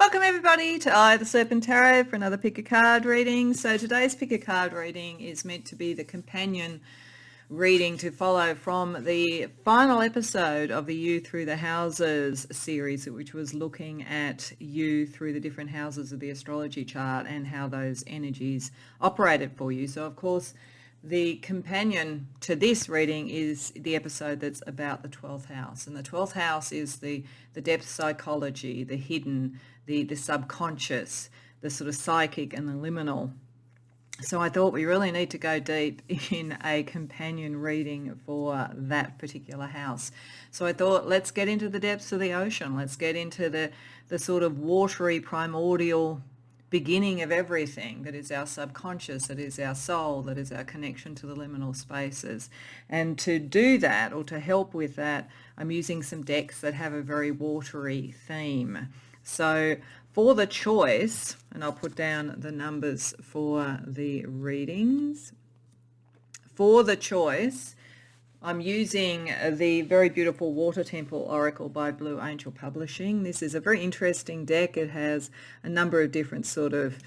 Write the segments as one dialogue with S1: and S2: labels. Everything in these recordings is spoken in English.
S1: Welcome everybody to the Serpent Tarot for another pick a card reading. So today's pick a card reading is meant to be the companion reading to follow from the final episode of the You Through the Houses series, which was looking at you through the different houses of the astrology chart and how those energies operated for you. So of course the companion to this reading is the episode that's about the 12th house. And the 12th house is the depth psychology, the hidden, the subconscious, the sort of psychic and the liminal. So I thought we really need to go deep in a companion reading for that particular house. So I thought, let's get into the depths of the ocean. Let's get into the sort of watery, primordial beginning of everything that is our subconscious, that is our soul, that is our connection to the liminal spaces. And to do that, or to help with that, I'm using some decks that have a very watery theme. So for the choice, and I'll put down the numbers for the readings. For the choice, I'm using the very beautiful Water Temple Oracle by Blue Angel Publishing. This is a very interesting deck. It has a number of different sort of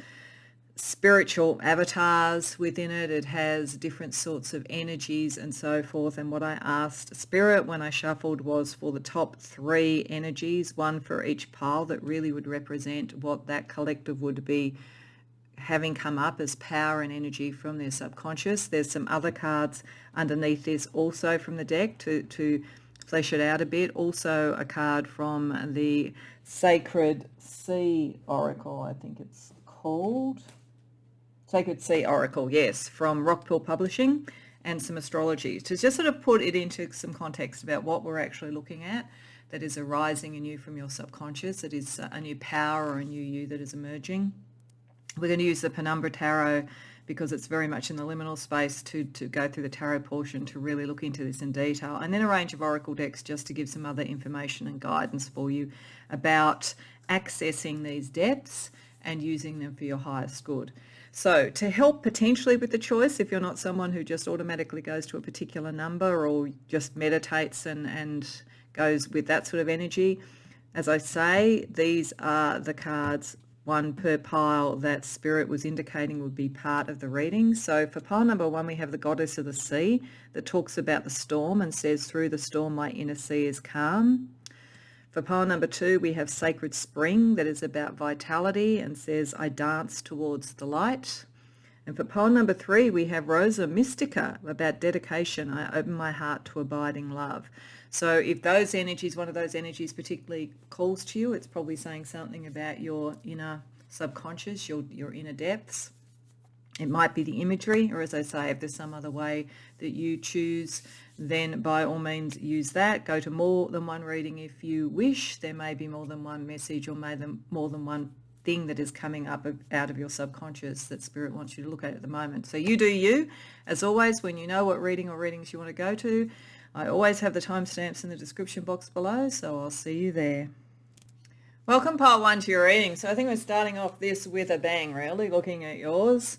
S1: spiritual avatars within it. It has different sorts of energies and so forth. And what I asked Spirit when I shuffled was for the top 3 energies, one for each pile that really would represent what that collective would be having come up as power and energy from their subconscious. There's some other cards underneath this also from the deck to flesh it out a bit. Also a card from the Sacred Sea Oracle, I think it's called. Sacred Sea Oracle, yes, from Rockpool Publishing, and some astrology to just sort of put it into some context about what we're actually looking at that is arising in you from your subconscious. It is a new power or a new you that is emerging. We're going to use the Penumbra Tarot because it's very much in the liminal space to go through the tarot portion to really look into this in detail. And then a range of oracle decks just to give some other information and guidance for you about accessing these depths and using them for your highest good. So to help potentially with the choice, if you're not someone who just automatically goes to a particular number or just meditates and goes with that sort of energy, as I say, these are the cards, one per pile, that Spirit was indicating would be part of the reading. So for pile number 1, we have the Goddess of the Sea that talks about the storm and says, through the storm, my inner sea is calm. For pile number 2, we have Sacred Spring that is about vitality and says, I dance towards the light. And for pile number 3, we have Rosa Mystica about dedication. I open my heart to abiding love. So if those energies, one of those energies particularly calls to you, it's probably saying something about your inner subconscious, your inner depths. It might be the imagery, or as I say, if there's some other way that you choose, then by all means use that. Go to more than one reading if you wish. There may be more than one message or more than one thing that is coming up out of your subconscious that Spirit wants you to look at the moment. So you do you. As always, when you know what reading or readings you want to go to, I always have the timestamps in the description box below, so I'll see you there. Welcome pile 1 to your reading. So I think we're starting off this with a bang, really, looking at yours.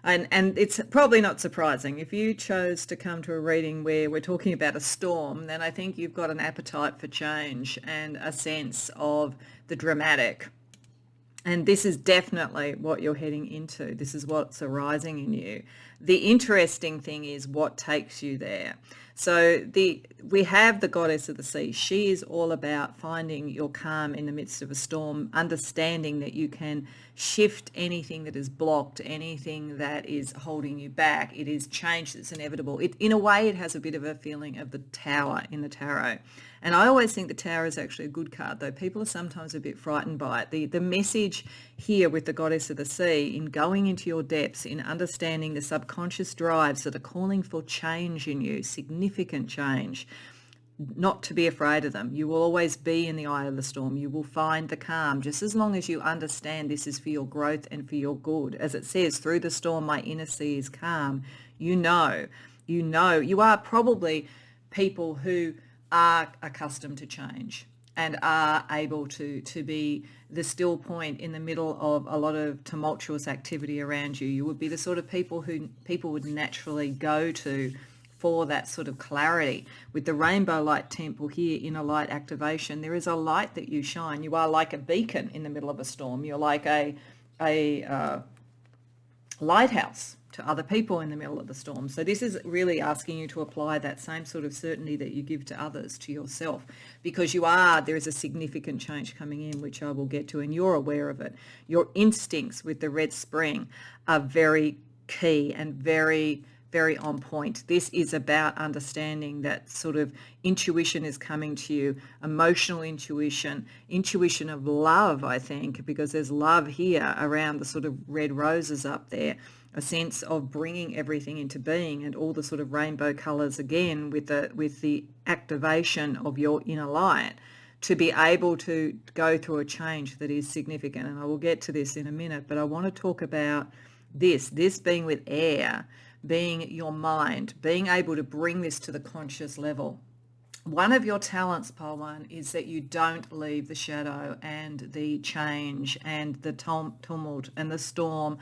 S1: And it's probably not surprising. If you chose to come to a reading where we're talking about a storm, then I think you've got an appetite for change and a sense of the dramatic. And this is definitely what you're heading into. This is what's arising in you. The interesting thing is what takes you there. So we have the Goddess of the Sea. She is all about finding your calm in the midst of a storm, understanding that you can shift anything that is blocked, anything that is holding you back. It is change that's inevitable. In a way, it has a bit of a feeling of the Tower in the tarot. And I always think the Tower is actually a good card, though people are sometimes a bit frightened by it. The message here with the Goddess of the Sea in going into your depths, in understanding the subconscious drives that are calling for change in you, significant change, not to be afraid of them. You will always be in the eye of the storm. You will find the calm, just as long as you understand this is for your growth and for your good. As it says, through the storm, my inner sea is calm. You are probably people who are accustomed to change and are able to be the still point in the middle of a lot of tumultuous activity around you. You would be the sort of people who people would naturally go to for that sort of clarity. With the rainbow light temple here, inner light activation, there is a light that you shine. You are like a beacon in the middle of a storm. You're like a lighthouse to other people in the middle of the storm. So this is really asking you to apply that same sort of certainty that you give to others to yourself, because there is a significant change coming in, which I will get to, and you're aware of it. Your instincts with the red spring are very key and very, very on point. This is about understanding that sort of intuition is coming to you, emotional intuition of love, I think, because there's love here around the sort of red roses up there, a sense of bringing everything into being, and all the sort of rainbow colors again with the activation of your inner light to be able to go through a change that is significant. And I will get to this in a minute, but I want to talk about this being with air, being your mind, being able to bring this to the conscious level. One of your talents, Pole 1, is that you don't leave the shadow and the change and the tumult and the storm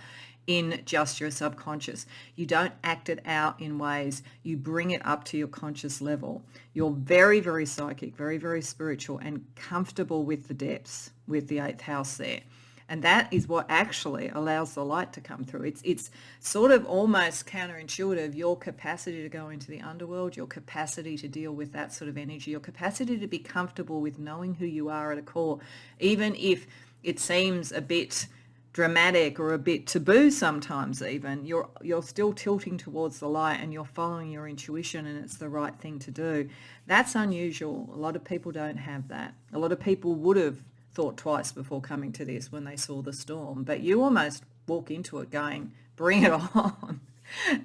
S1: in just your subconscious. You don't act it out in ways, you bring it up to your conscious level. You're very, very psychic, very, very spiritual, and comfortable with the depths, with the 8th house there. And that is what actually allows the light to come through. It's sort of almost counterintuitive, your capacity to go into the underworld, your capacity to deal with that sort of energy, your capacity to be comfortable with knowing who you are at a core, even if it seems a bit dramatic or a bit taboo sometimes even, you're still tilting towards the light and you're following your intuition and it's the right thing to do. That's unusual. A lot of people don't have that. A lot of people would have thought twice before coming to this when they saw the storm, but you almost walk into it going, bring it on,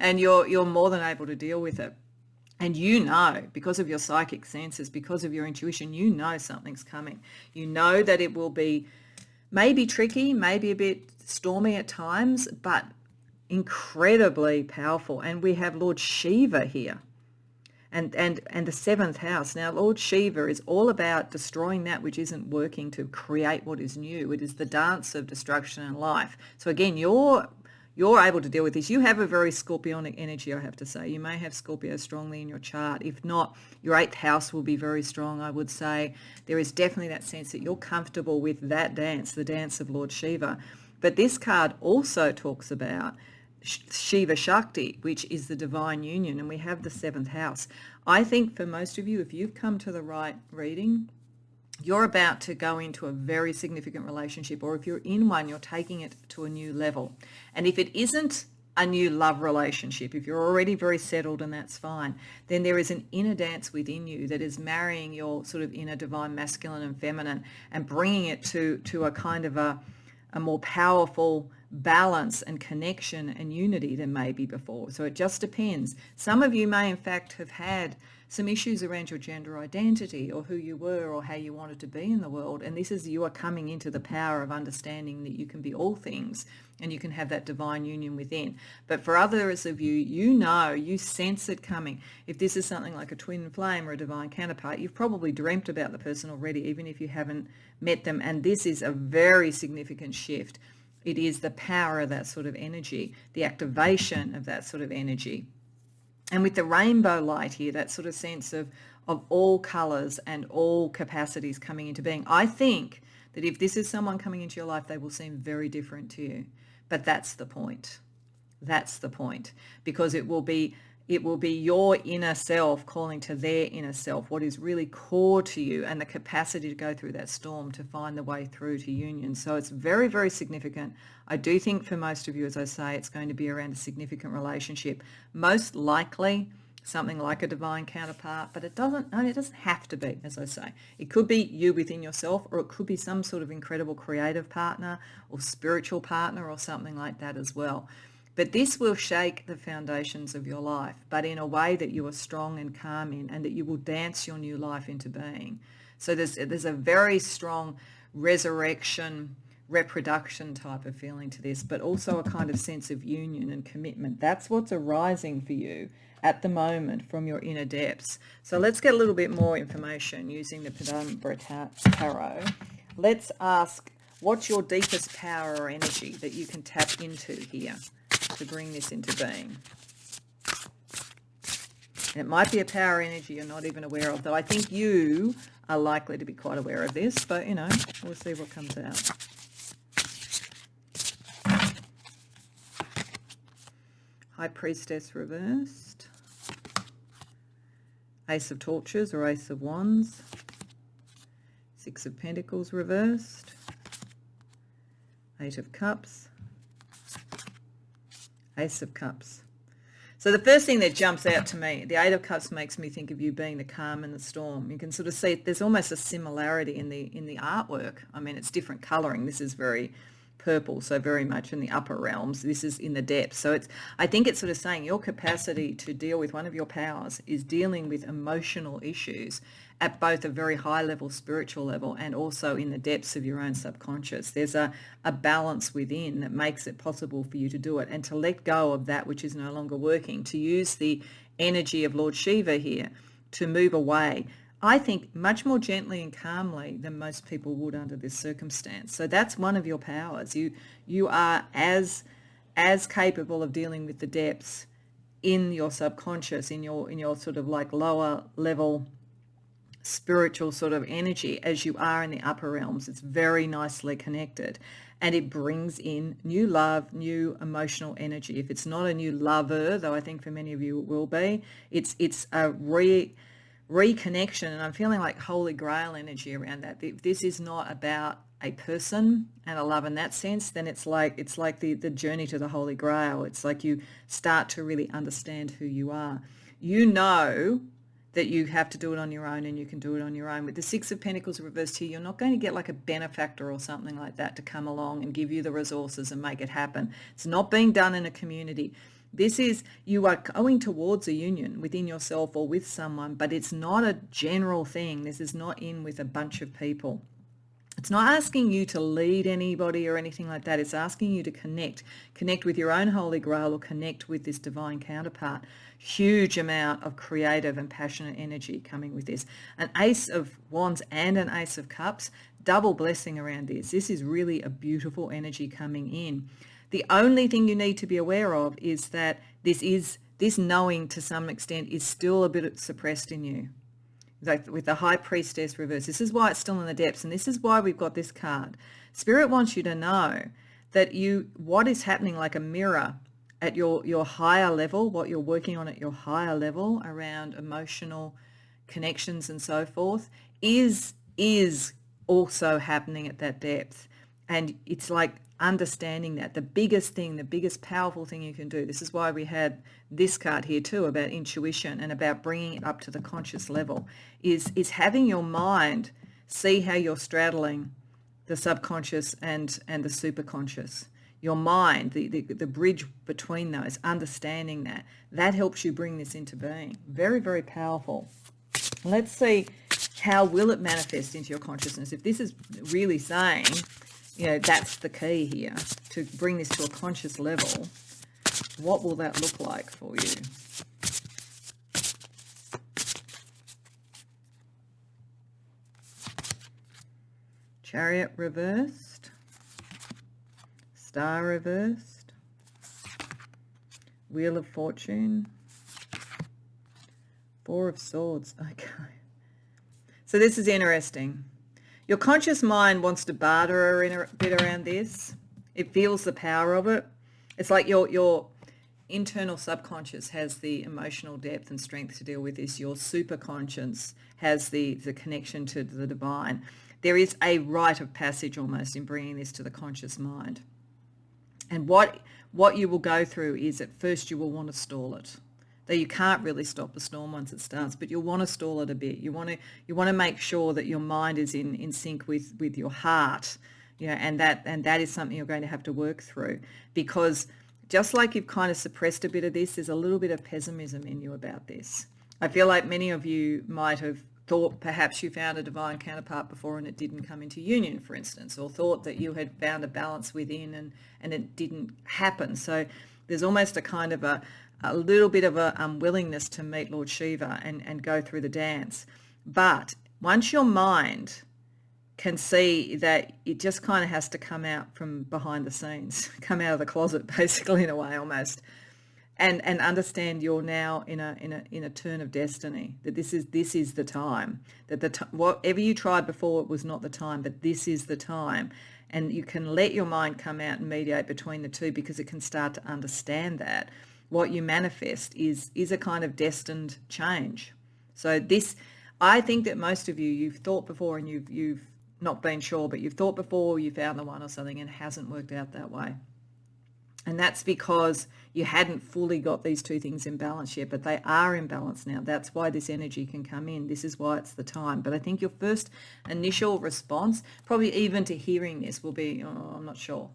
S1: and you're more than able to deal with it. And you know, because of your psychic senses, because of your intuition, you know something's coming. You know that it will be maybe tricky, maybe a bit stormy at times, but incredibly powerful. And we have Lord Shiva here. And the 7th house. Now, Lord Shiva is all about destroying that which isn't working to create what is new. It is the dance of destruction and life. So again, you're able to deal with this. You have a very Scorpionic energy, I have to say. You may have Scorpio strongly in your chart. If not, your 8th house will be very strong, I would say. There is definitely that sense that you're comfortable with that dance, the dance of Lord Shiva. But this card also talks about Shiva Shakti, which is the divine union, and we have the 7th house. I think for most of you, if you've come to the right reading, you're about to go into a very significant relationship, or if you're in one, you're taking it to a new level. And if it isn't a new love relationship, if you're already very settled and that's fine, then there is an inner dance within you that is marrying your sort of inner divine masculine and feminine and bringing it to a kind of a more powerful balance and connection and unity than maybe before. So it just depends. Some of you may in fact have had some issues around your gender identity or who you were or how you wanted to be in the world, and this is you are coming into the power of understanding that you can be all things and you can have that divine union within. But for others of you, you know, you sense it coming. If this is something like a twin flame or a divine counterpart, you've probably dreamt about the person already, even if you haven't met them, and this is a very significant shift. It is the power of that sort of energy, the activation of that sort of energy. And with the rainbow light here, that sort of sense of all colours and all capacities coming into being, I think that if this is someone coming into your life, they will seem very different to you. But that's the point. That's the point. Because it will be your inner self calling to their inner self, what is really core to you, and the capacity to go through that storm to find the way through to union. So it's very, very significant. I do think for most of you, as I say, it's going to be around a significant relationship. Most likely something like a divine counterpart, but it doesn't have to be, as I say. It could be you within yourself, or it could be some sort of incredible creative partner or spiritual partner or something like that as well. But this will shake the foundations of your life, but in a way that you are strong and calm in, and that you will dance your new life into being. So there's a very strong resurrection, reproduction type of feeling to this, but also a kind of sense of union and commitment. That's what's arising for you at the moment from your inner depths. So let's get a little bit more information using the Penumbra Tarot. Let's ask, what's your deepest power or energy that you can tap into here to bring this into being? And it might be a power energy you're not even aware of, though I think you are likely to be quite aware of this, but, we'll see what comes out. High Priestess reversed. Ace of Torches or Ace of Wands. Six of Pentacles reversed. Eight of Cups. Ace of Cups. So the first thing that jumps out to me, the Eight of Cups makes me think of you being the calm in the storm. You can sort of see there's almost a similarity in the artwork. I mean, it's different colouring. This is very purple, so very much in the upper realms. This is in the depths. So I think it's sort of saying your capacity to deal with one of your powers is dealing with emotional issues at both a very high level, spiritual level, and also in the depths of your own subconscious. There's a balance within that makes it possible for you to do it and to let go of that which is no longer working, to use the energy of Lord Shiva here to move away, I think, much more gently and calmly than most people would under this circumstance. So that's one of your powers. You are as capable of dealing with the depths in your subconscious, in your sort of like lower level spiritual sort of energy as you are in the upper realms. It's very nicely connected, and it brings in new love, new emotional energy. If it's not a new lover, though I think for many of you it will be, it's a reconnection, and I'm feeling like Holy Grail energy around that. If this is not about a person and a love in that sense, then it's like the journey to the Holy Grail. It's like you start to really understand who you are. You know that you have to do it on your own, and you can do it on your own. With the Six of Pentacles reversed here, you're not going to get like a benefactor or something like that to come along and give you the resources and make it happen. It's not being done in a community. This is, you are going towards a union within yourself or with someone, but it's not a general thing. This is not in with a bunch of people. It's not asking you to lead anybody or anything like that. It's asking you to connect with your own Holy Grail or connect with this divine counterpart. Huge amount of creative and passionate energy coming with this. An Ace of Wands and an Ace of Cups, double blessing around this. This is really a beautiful energy coming in. The only thing you need to be aware of is that this knowing to some extent is still a bit suppressed in you. Like with the High Priestess reverse. This is why it's still in the depths, and this is why we've got this card. Spirit wants you to know that what is happening, like a mirror at your higher level, what you're working on at your higher level around emotional connections and so forth, is also happening at that depth. And it's like understanding that the biggest powerful thing you can do, this is why we had this card here too about intuition and about bringing it up to the conscious level, is having your mind see how you're straddling the subconscious and the superconscious. Your mind, the bridge between those, understanding that helps you bring this into being. Very, very powerful. Let's see, how will it manifest into your consciousness? If this is really saying, that's the key here, to bring this to a conscious level, what will that look like for you? Chariot reversed. Star reversed. Wheel of Fortune. Four of Swords. Okay. So this is interesting. Your conscious mind wants to barter a bit around this. It feels the power of it. It's like your internal subconscious has the emotional depth and strength to deal with this. Your superconscious has the connection to the divine. There is a rite of passage almost in bringing this to the conscious mind. And what you will go through is, at first you will want to stall it. Though you can't really stop the storm once it starts, but you'll want to stall it a bit. You want to make sure that your mind is in sync with your heart, and that is something you're going to have to work through, because just like you've kind of suppressed a bit of this, there's a little bit of pessimism in you about this. I feel like many of you might have thought perhaps you found a divine counterpart before and it didn't come into union, for instance, or thought that you had found a balance within and it didn't happen. So there's almost a kind of a little bit of a unwillingness to meet Lord Shiva and go through the dance. But once your mind can see that it just kind of has to come out from behind the scenes, come out of the closet, basically, in a way almost, and understand you're now in a turn of destiny, that this is the time, that whatever you tried before, it was not the time, but this is the time. And you can let your mind come out and mediate between the two, because it can start to understand that what you manifest is a kind of destined change. So this, I think that most of you've thought before, and you've not been sure, but you've thought before you found the one or something, and it hasn't worked out that way. And that's because you hadn't fully got these two things in balance yet, but they are in balance now. That's why this energy can come in. This is why it's the time. But I think your first initial response, probably even to hearing this, will be, oh, I'm not sure.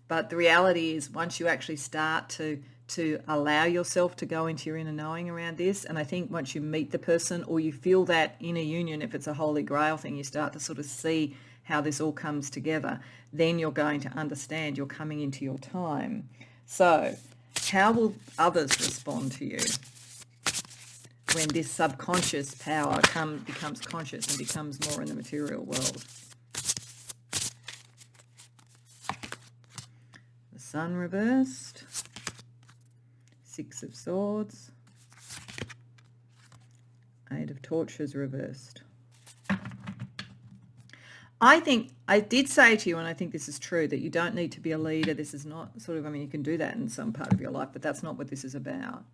S1: But the reality is, once you actually start to allow yourself to go into your inner knowing around this, and I think once you meet the person, or you feel that inner union, if it's a holy grail thing, you start to sort of see how this all comes together, then you're going to understand you're coming into your time. So how will others respond to you when this subconscious power becomes conscious and becomes more in the material world? The Sun reversed, Six of Swords, Eight of Torches reversed. I think I did say to you, and I think this is true, that you don't need to be a leader. This is not sort of, I mean, you can do that in some part of your life, but that's not what this is about.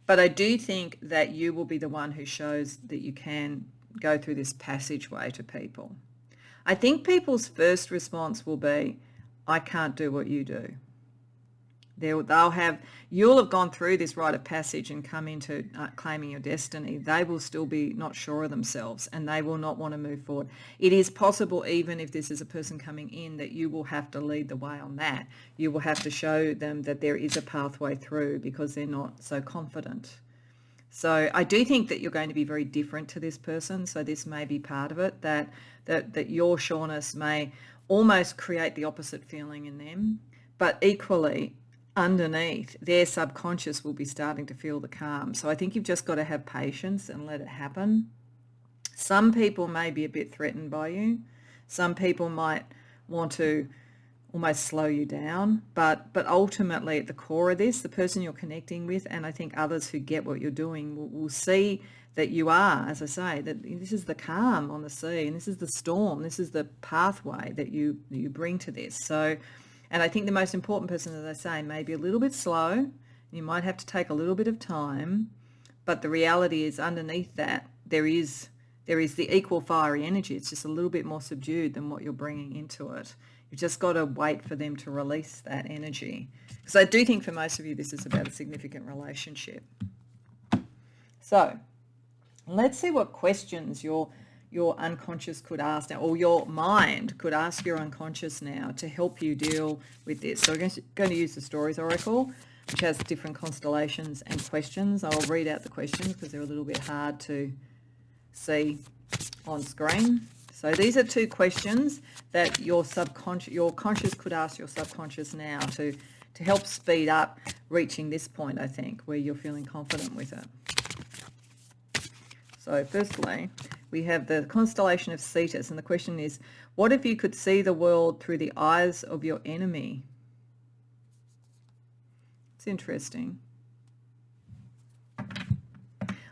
S1: But I do think that you will be the one who shows that you can go through this passageway to people. I think people's first response will be, I can't do what you do. You'll have gone through this rite of passage and come into claiming your destiny. They will still be not sure of themselves, and they will not want to move forward. It is possible, even if this is a person coming in, that you will have to lead the way on that. You will have to show them that there is a pathway through, because they're not so confident. So I do think that you're going to be very different to this person. So this may be part of it, that your sureness may almost create the opposite feeling in them, but equally, underneath, their subconscious will be starting to feel the calm. So I think you've just got to have patience and let it happen. Some people may be a bit threatened by you. Some people might want to almost slow you down. But ultimately, at the core of this, the person you're connecting with, and I think others who get what you're doing, will see that you are, as I say, that this is the calm on the sea, and this is the storm. This is the pathway that you bring to this. So. And I think the most important person, as I say, may be a little bit slow. You might have to take a little bit of time, but the reality is, underneath that, there is the equal fiery energy. It's just a little bit more subdued than what you're bringing into it. You've just got to wait for them to release that energy. Because I do think for most of you, this is about a significant relationship. So let's see what questions your unconscious could ask now, or your mind could ask your unconscious now to help you deal with this. So we're going to use the Stories Oracle, which has different constellations and questions. I'll read out the questions because they're a little bit hard to see on screen. So these are two questions that your conscious could ask your subconscious now to help speed up reaching this point, I think, where you're feeling confident with it. So firstly, we have the constellation of Cetus, and the question is, what if you could see the world through the eyes of your enemy? It's interesting.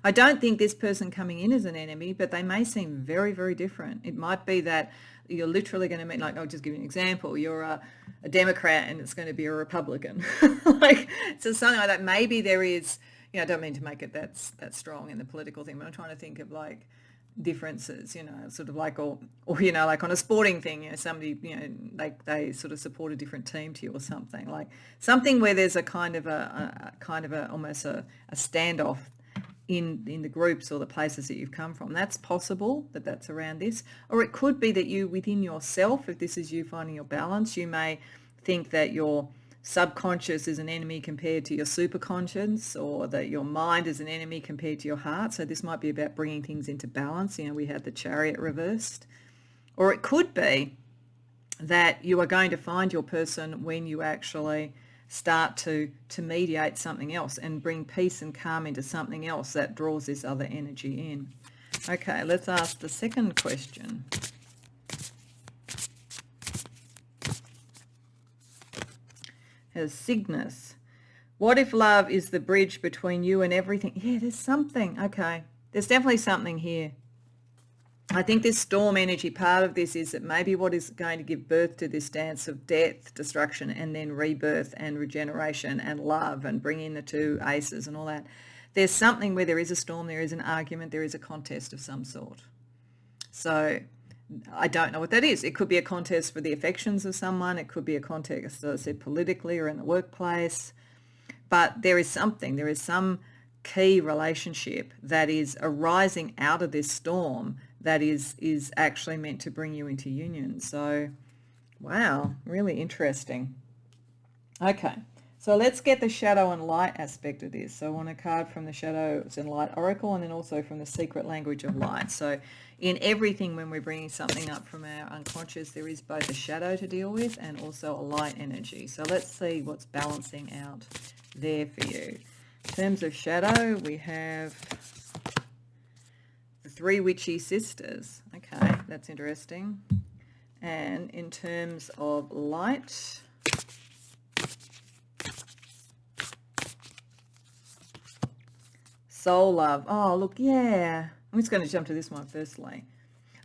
S1: I don't think this person coming in is an enemy, but they may seem very, very different. It might be that you're literally going to meet, like, I'll just give you an example. You're a Democrat and it's going to be a Republican. So something like that. Maybe there is, I don't mean to make it that strong in the political thing, but I'm trying to think of like differences, sort of like, or like on a sporting thing, somebody, they sort of support a different team to you or something, like something where there's a kind of almost a standoff in the groups or the places that you've come from. That's possible that's around this. Or it could be that you, within yourself, if this is you finding your balance, you may think that your subconscious is an enemy compared to your superconscious, or that your mind is an enemy compared to your heart. So this might be about bringing things into balance. We had the Chariot reversed. Or it could be that you are going to find your person when you actually start to mediate something else and bring peace and calm into something else that draws this other energy in. Okay, let's ask the second question. As Cygnus, What if love is the bridge between you and everything? Yeah, there's something. Okay. There's definitely something here. I think this storm energy, part of this is that maybe what is going to give birth to this dance of death, destruction, and then rebirth and regeneration and love and bring in the two aces and all that. There's something where there is a storm, there is an argument, there is a contest of some sort. So I don't know what that is. It could be a contest for the affections of someone. It could be a contest, as I said, politically or in the workplace. But there is something, there is some key relationship that is arising out of this storm that is actually meant to bring you into union. So, wow, really interesting. Okay, so let's get the shadow and light aspect of this. So I want a card from the Shadows and Light Oracle and then also from the Secret Language of Light. So in everything, when we're bringing something up from our unconscious, there is both a shadow to deal with and also a light energy. So let's see what's balancing out there for you. In terms of shadow, we have the three witchy sisters. Okay, that's interesting. And in terms of light, soul love. Oh, look, yeah. I'm just going to jump to this one firstly.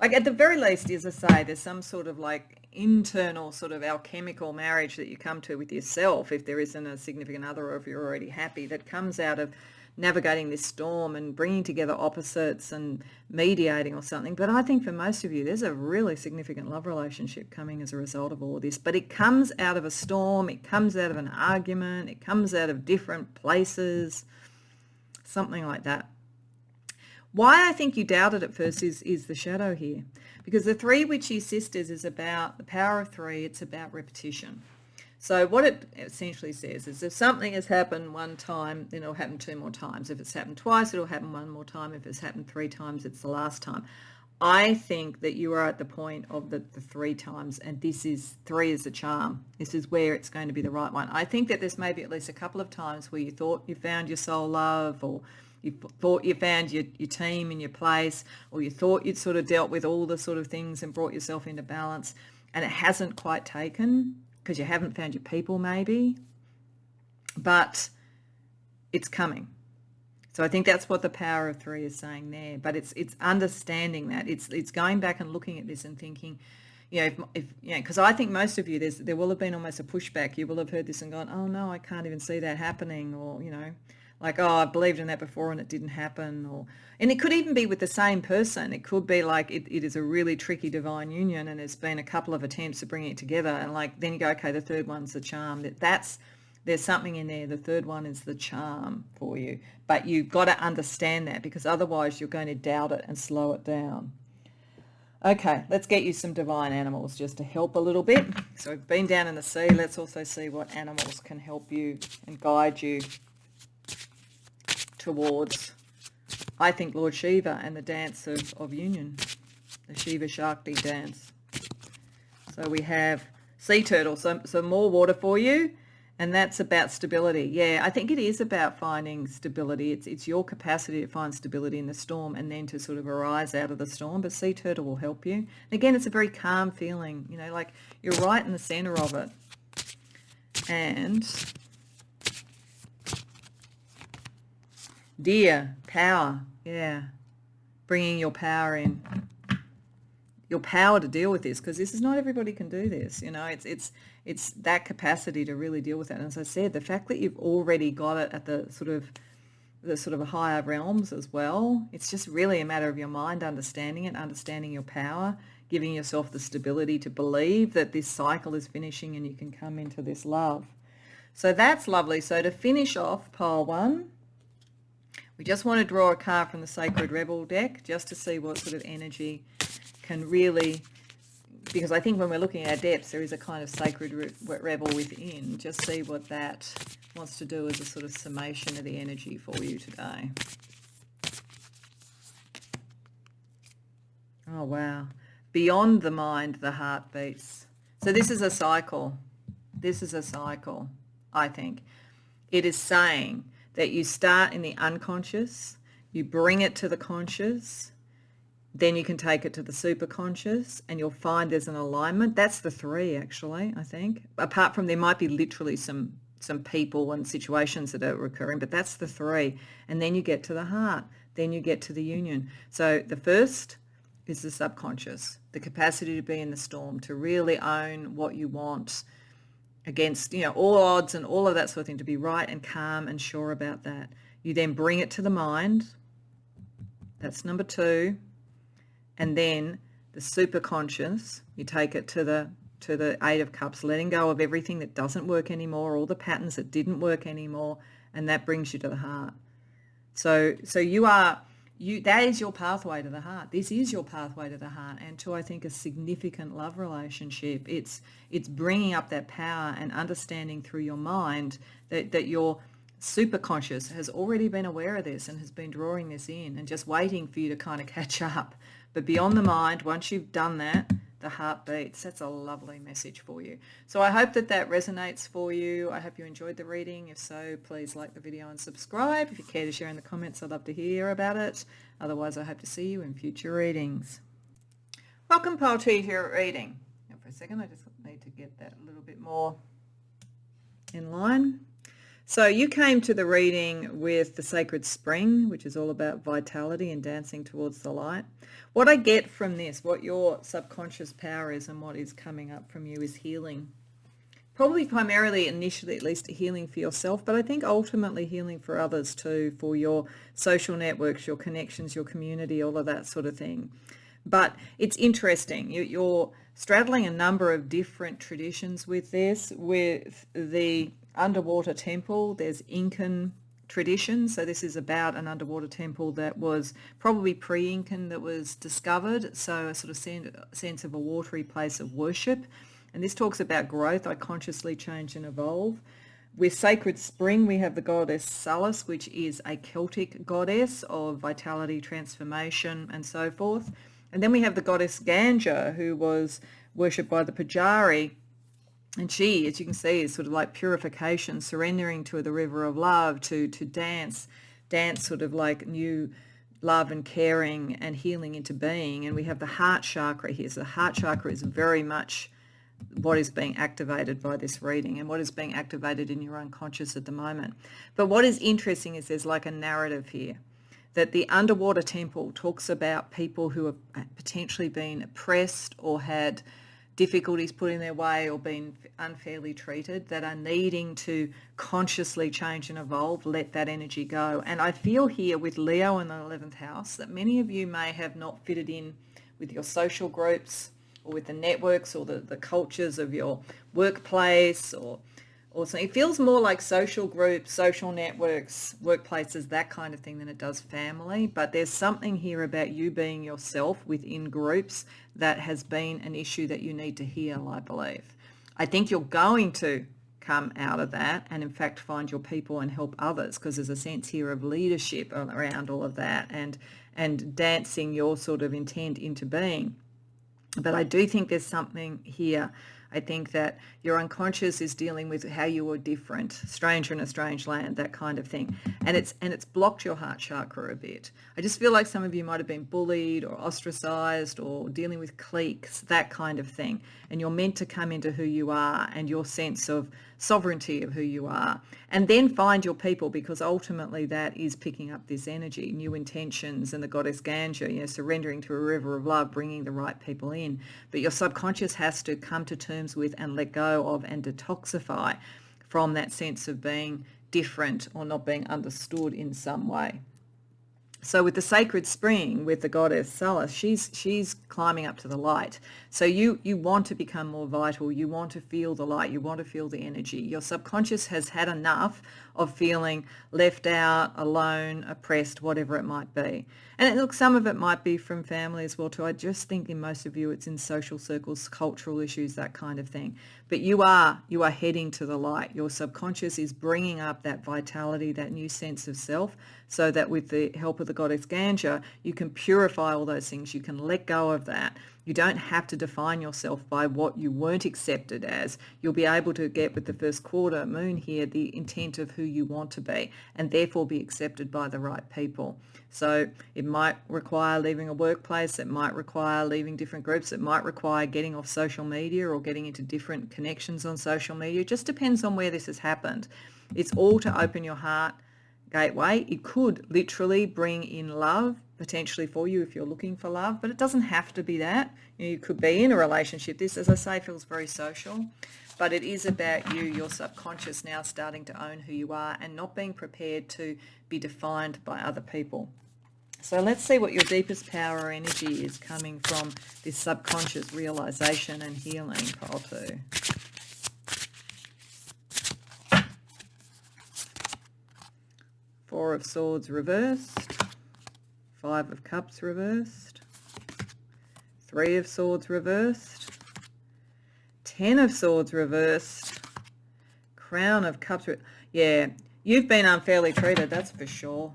S1: Like at the very least, as I say, there's some sort of like internal sort of alchemical marriage that you come to with yourself if there isn't a significant other or if you're already happy, that comes out of navigating this storm and bringing together opposites and mediating or something. But I think for most of you, there's a really significant love relationship coming as a result of all of this. But it comes out of a storm, it comes out of an argument, it comes out of different places, something like that. Why I think you doubted at first is the shadow here. Because the three witchy sisters is about the power of three, it's about repetition. So what it essentially says is if something has happened one time, then it'll happen two more times. If it's happened twice, it'll happen one more time. If it's happened three times, it's the last time. I think that you are at the point of the three times, and three is the charm. This is where it's going to be the right one. I think that there's maybe at least a couple of times where you thought you found your soul love, or you thought you found your team in your place, or you thought you'd sort of dealt with all the sort of things and brought yourself into balance, and it hasn't quite taken because you haven't found your people maybe, but it's coming. So I think that's what the power of three is saying there. But it's understanding that. It's going back and looking at this and thinking, if because I think most of you, there will have been almost a pushback. You will have heard this and gone, oh no, I can't even see that happening, or like, oh, I believed in that before and it didn't happen, and it could even be with the same person. It could be like it is a really tricky divine union, and there's been a couple of attempts to bring it together, and like then you go, okay, the third one's the charm. There's something in there. The third one is the charm for you. But you've got to understand that, because otherwise you're going to doubt it and slow it down. Okay, let's get you some divine animals just to help a little bit. So we've been down in the sea. Let's also see what animals can help you and guide you towards, I think, Lord Shiva and the dance of union, the Shiva Shakti dance. So we have sea turtle, so more water for you. And that's about stability. Yeah, I think it is about finding stability. It's your capacity to find stability in the storm and then to sort of arise out of the storm. But sea turtle will help you. And again, it's a very calm feeling, like you're right in the center of it. And deer, power. Yeah, bringing your power in. Your power to deal with this, because this is not everybody can do this. It's that capacity to really deal with it. And as I said, the fact that you've already got it at the sort of higher realms as well, it's just really a matter of your mind understanding it, understanding your power, giving yourself the stability to believe that this cycle is finishing and you can come into this love. So that's lovely. So to finish off pile one, we just want to draw a card from the Sacred Rebel deck just to see what sort of energy can really, because I think when we're looking at our depths, there is a kind of sacred rebel within. Just see what that wants to do as a sort of summation of the energy for you today. Oh, wow. Beyond the mind, the heart beats. So this is a cycle. This is a cycle, I think. It is saying that you start in the unconscious, you bring it to the conscious, then you can take it to the superconscious, and you'll find there's an alignment. That's the three, actually, I think. Apart from there might be literally some some people and situations that are recurring, but that's the three. And then you get to the heart, then you get to the union. So the first is the subconscious, the capacity to be in the storm, to really own what you want against, all odds and all of that sort of thing, to be right and calm and sure about that. You then bring it to the mind. That's number two. And then the superconscious, you take it to the Eight of Cups, letting go of everything that doesn't work anymore, all the patterns that didn't work anymore, and that brings you to the heart. So that is your pathway to the heart. This is your pathway to the heart, and to, I think, a significant love relationship. It's bringing up that power and understanding through your mind that your superconscious has already been aware of this and has been drawing this in and just waiting for you to kind of catch up. But beyond the mind, once you've done that, the heart beats. That's a lovely message for you. So I hope that resonates for you. I hope you enjoyed the reading. If so, please like the video and subscribe. If you care to share in the comments, I'd love to hear about it. Otherwise, I hope to see you in future readings. Welcome, Poetry, to your reading. Now, for a second, I just need to get that a little bit more in line. So you came to the reading with the Sacred Spring, which is all about vitality and dancing towards the light. What I get from this, what your subconscious power is and what is coming up from you, is healing. Probably primarily, initially at least, healing for yourself, but I think ultimately healing for others too, for your social networks, your connections, your community, all of that sort of thing. But it's interesting. You're straddling a number of different traditions with this. With the underwater temple, there's Incan tradition. So this is about an underwater temple that was probably pre-Incan that was discovered. So a sort of sense of a watery place of worship. And this talks about growth. I consciously change and evolve. With Sacred Spring, we have the goddess Salus, which is a Celtic goddess of vitality, transformation, and so forth. And then we have the goddess Ganga, who was worshipped by the Pujari. And she, as you can see, is sort of like purification, surrendering to the river of love, to dance sort of like new love and caring and healing into being. And we have the heart chakra here. So the heart chakra is very much what is being activated by this reading and what is being activated in your unconscious at the moment. But what is interesting is there's like a narrative here, that the underwater temple talks about people who have potentially been oppressed or had difficulties put in their way or been unfairly treated, that are needing to consciously change and evolve, let that energy go. And I feel here with Leo in the 11th house that many of you may have not fitted in with your social groups or with the networks or the cultures of your workplace or something. It feels more like social groups, social networks, workplaces, that kind of thing than it does family. But there's something here about you being yourself within groups that has been an issue that you need to heal, I believe. I think you're going to come out of that and in fact find your people and help others, because there's a sense here of leadership around all of that and dancing your sort of intent into being. But I do think there's something here. I think that your unconscious is dealing with how you are different, stranger in a strange land, that kind of thing. And it's blocked your heart chakra a bit. I just feel like some of you might have been bullied or ostracized or dealing with cliques, that kind of thing. And you're meant to come into who you are and your sense of sovereignty of who you are, and then find your people, because ultimately that is picking up this energy, new intentions, and the goddess Ganga, surrendering to a river of love, bringing the right people in. But your subconscious has to come to terms with and let go of and detoxify from that sense of being different or not being understood in some way. So with the Sacred Spring, with the goddess Salus, she's climbing up to the light. So you want to become more vital. You want to feel the light. You want to feel the energy. Your subconscious has had enough of feeling left out, alone, oppressed, whatever it might be. And look, some of it might be from family as well too. I just think in most of you it's in social circles, cultural issues, that kind of thing. But you are heading to the light. Your subconscious is bringing up that vitality, that new sense of self, so that with the help of the goddess Ganga, you can purify all those things. You can let go of that. You don't have to define yourself by what you weren't accepted as. You'll be able to get with the first quarter moon here the intent of who you want to be, and therefore be accepted by the right people. So it might require leaving a workplace, it might require leaving different groups, it might require getting off social media or getting into different connections on social media. It just depends on where this has happened. It's all to open your heart gateway. It could literally bring in love potentially for you if you're looking for love, but it doesn't have to be that. You could be in a relationship. This, as I say, feels very social, but it is about you, your subconscious now starting to own who you are and not being prepared to be defined by other people. So let's see what your deepest power or energy is coming from this subconscious realization and healing, pile 2. Four of Swords reversed, 5 of Cups reversed, 3 of Swords reversed, 10 of Swords reversed, Crown of Cups. Yeah, you've been unfairly treated, that's for sure.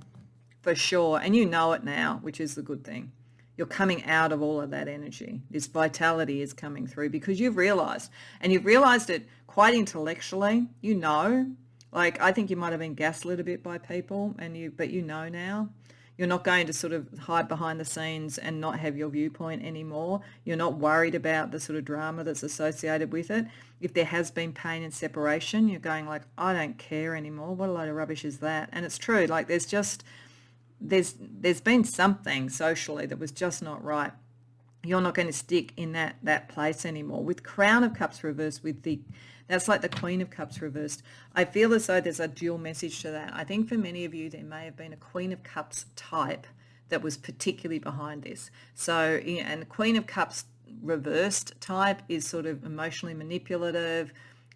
S1: For sure. And you know it now, which is the good thing. You're coming out of all of that energy. This vitality is coming through because you've realized, and you've realized it quite intellectually. You know, like I think you might have been gaslit a bit by people, but you know now. You're not going to sort of hide behind the scenes and not have your viewpoint anymore. You're not worried about the sort of drama that's associated with it. If there has been pain and separation, you're going like, I don't care anymore. What a load of rubbish is that? And it's true. Like there's been something socially that was just not right. You're not going to stick in that place anymore. With Crown of Cups reversed, that's like the Queen of Cups reversed. I feel as though there's a dual message to that. I think for many of you, there may have been a Queen of Cups type that was particularly behind this. So, and the Queen of Cups reversed type is sort of emotionally manipulative,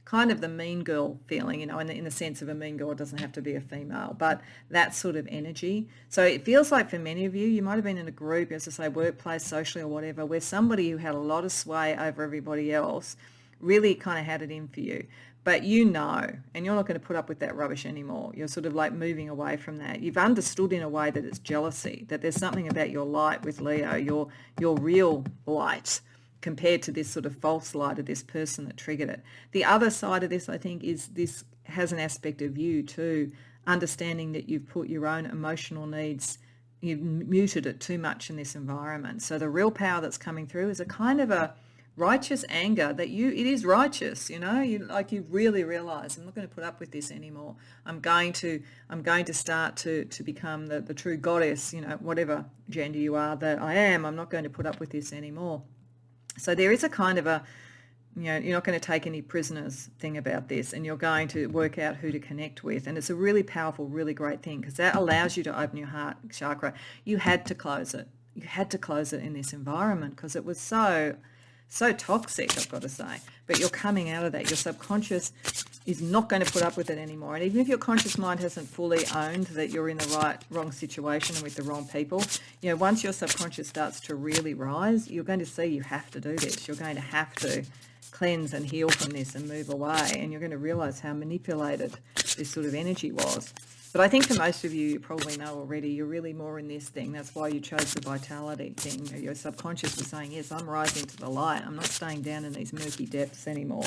S1: kind of the mean girl feeling, in the sense of a mean girl. It doesn't have to be a female, but that sort of energy. So it feels like for many of you, you might have been in a group, as I say, workplace, socially or whatever, where somebody who had a lot of sway over everybody else really kind of had it in for you. But and you're not going to put up with that rubbish anymore. You're sort of like moving away from that. You've understood in a way that it's jealousy, that there's something about your light with Leo, your real light, compared to this sort of false light of this person that triggered it. The other side of this, I think, is this has an aspect of you too, understanding that you've put your own emotional needs, you've muted it too much in this environment. So the real power that's coming through is a kind of a righteous anger that it is righteous, you really realize, I'm not going to put up with this anymore. I'm going to start to become the true goddess, whatever gender you are that I am. I'm not going to put up with this anymore. So there is a kind of you're not going to take any prisoners thing about this, and you're going to work out who to connect with. And it's a really powerful, really great thing, because that allows you to open your heart chakra. You had to close it. You had to close it in this environment because it was so toxic, I've got to say. But you're coming out of that. Your subconscious is not going to put up with it anymore. And even if your conscious mind hasn't fully owned that you're in the wrong situation and with the wrong people, once your subconscious starts to really rise, you're going to see you have to do this. You're going to have to cleanse and heal from this and move away. And you're going to realize how manipulated this sort of energy was. But I think for most of you, you probably know already, you're really more in this thing. That's why you chose the vitality thing. Your subconscious was saying, yes, I'm rising to the light. I'm not staying down in these murky depths anymore.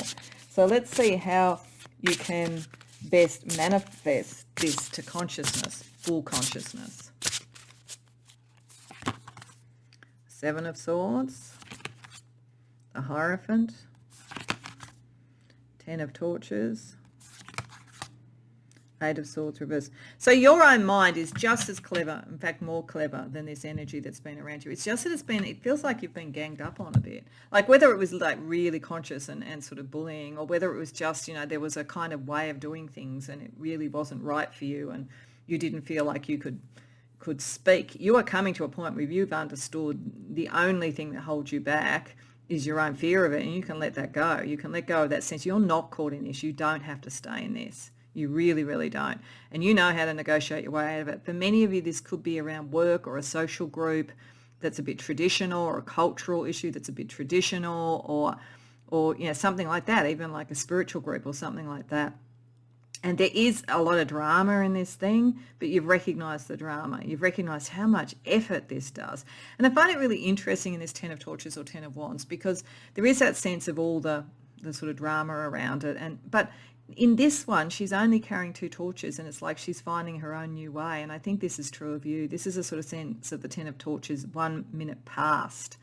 S1: So let's see how you can best manifest this to consciousness, full consciousness. 7 of Swords, the Hierophant, 10 of Torches, 8 of Swords reversed. So your own mind is just as clever, in fact more clever than this energy that's been around you. It's just that it feels like you've been ganged up on a bit. Like whether it was like really conscious and sort of bullying, or whether it was just, there was a kind of way of doing things and it really wasn't right for you and you didn't feel like you could speak. You are coming to a point where you've understood the only thing that holds you back is your own fear of it, and you can let that go. You can let go of that sense. You're not caught in this. You don't have to stay in this. You really, really don't. And you know how to negotiate your way out of it. For many of you, this could be around work or a social group that's a bit traditional, or a cultural issue that's a bit traditional, or something like that, even like a spiritual group or something like that. And there is a lot of drama in this thing, but you've recognised the drama. You've recognised how much effort this does. And I find it really interesting in this Ten of Torches or Ten of Wands, because there is that sense of all the sort of drama around it. But in this one, she's only carrying 2 torches, and it's like she's finding her own new way. And I think this is true of you. This is a sort of sense of the Ten of Torches 1 minute past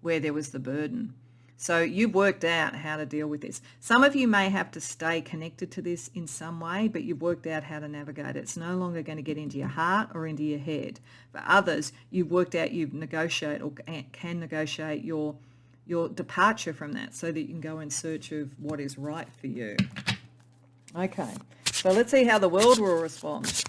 S1: where there was the burden. So you've worked out how to deal with this. Some of you may have to stay connected to this in some way, but you've worked out how to navigate it. It's no longer going to get into your heart or into your head. For others, you've worked out you've negotiated or can negotiate your departure from that so that you can go in search of what is right for you. Okay, so let's see how the world will respond.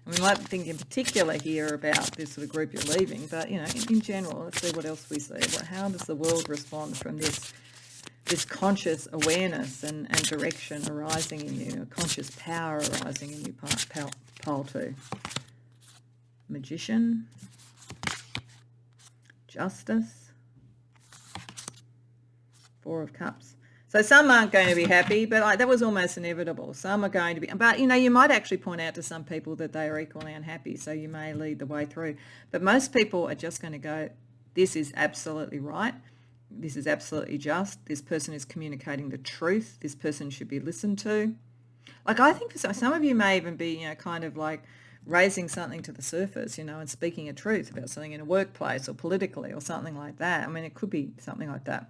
S1: And we might think in particular here about this sort of group you're leaving, but, you know, in general, let's see what else we see. How does the world respond from this conscious awareness and direction arising in you, a conscious power arising in you, pile 2? Magician, Justice, 4 of Cups. So some aren't going to be happy, but that was almost inevitable. Some are going to be, but, you know, you might actually point out to some people that they are equally unhappy, so you may lead the way through. But most people are just going to go, this is absolutely right. This is absolutely just. This person is communicating the truth. This person should be listened to. Like, I think for some of you may even be, you know, kind of like raising something to the surface, you know, and speaking a truth about something in a workplace or politically or something like that. I mean, it could be something like that.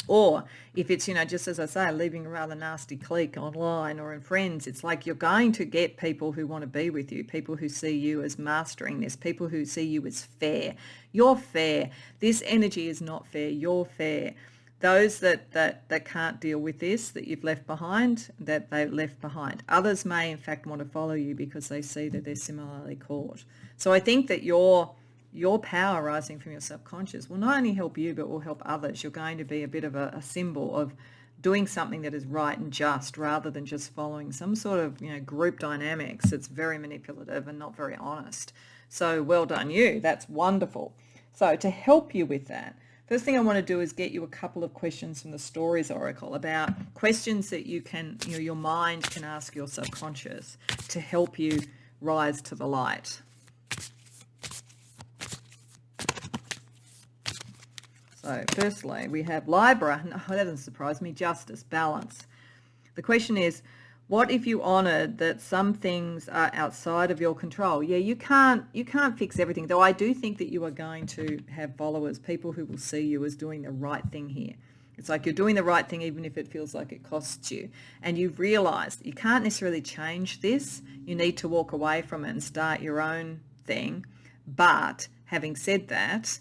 S1: Or if it's, you know, just as I say, leaving a rather nasty clique online or in friends, it's like you're going to get people who want to be with you, people who see you as mastering this, people who see you as fair. You're fair. This energy is not fair. You're fair. Those that can't deal with this, that you've left behind, that they've left behind. Others may, in fact, want to follow you because they see that they're similarly caught. So I think that your power rising from your subconscious will not only help you, but will help others. You're going to be a bit of a symbol of doing something that is right and just, rather than just following some sort of, you know, group dynamics that's very manipulative and not very honest. So well done you. That's wonderful. So to help you with that, first thing I want to do is get you a couple of questions from the Stories Oracle about questions that you can, you know, your mind can ask your subconscious to help you rise to the light. So firstly, we have Libra. No, that doesn't surprise me. Justice, balance. The question is, what if you honoured that some things are outside of your control? Yeah, you can't fix everything, though I do think that you are going to have followers, people who will see you as doing the right thing here. It's like you're doing the right thing even if it feels like it costs you. And you've realised you can't necessarily change this. You need to walk away from it and start your own thing. But having said that,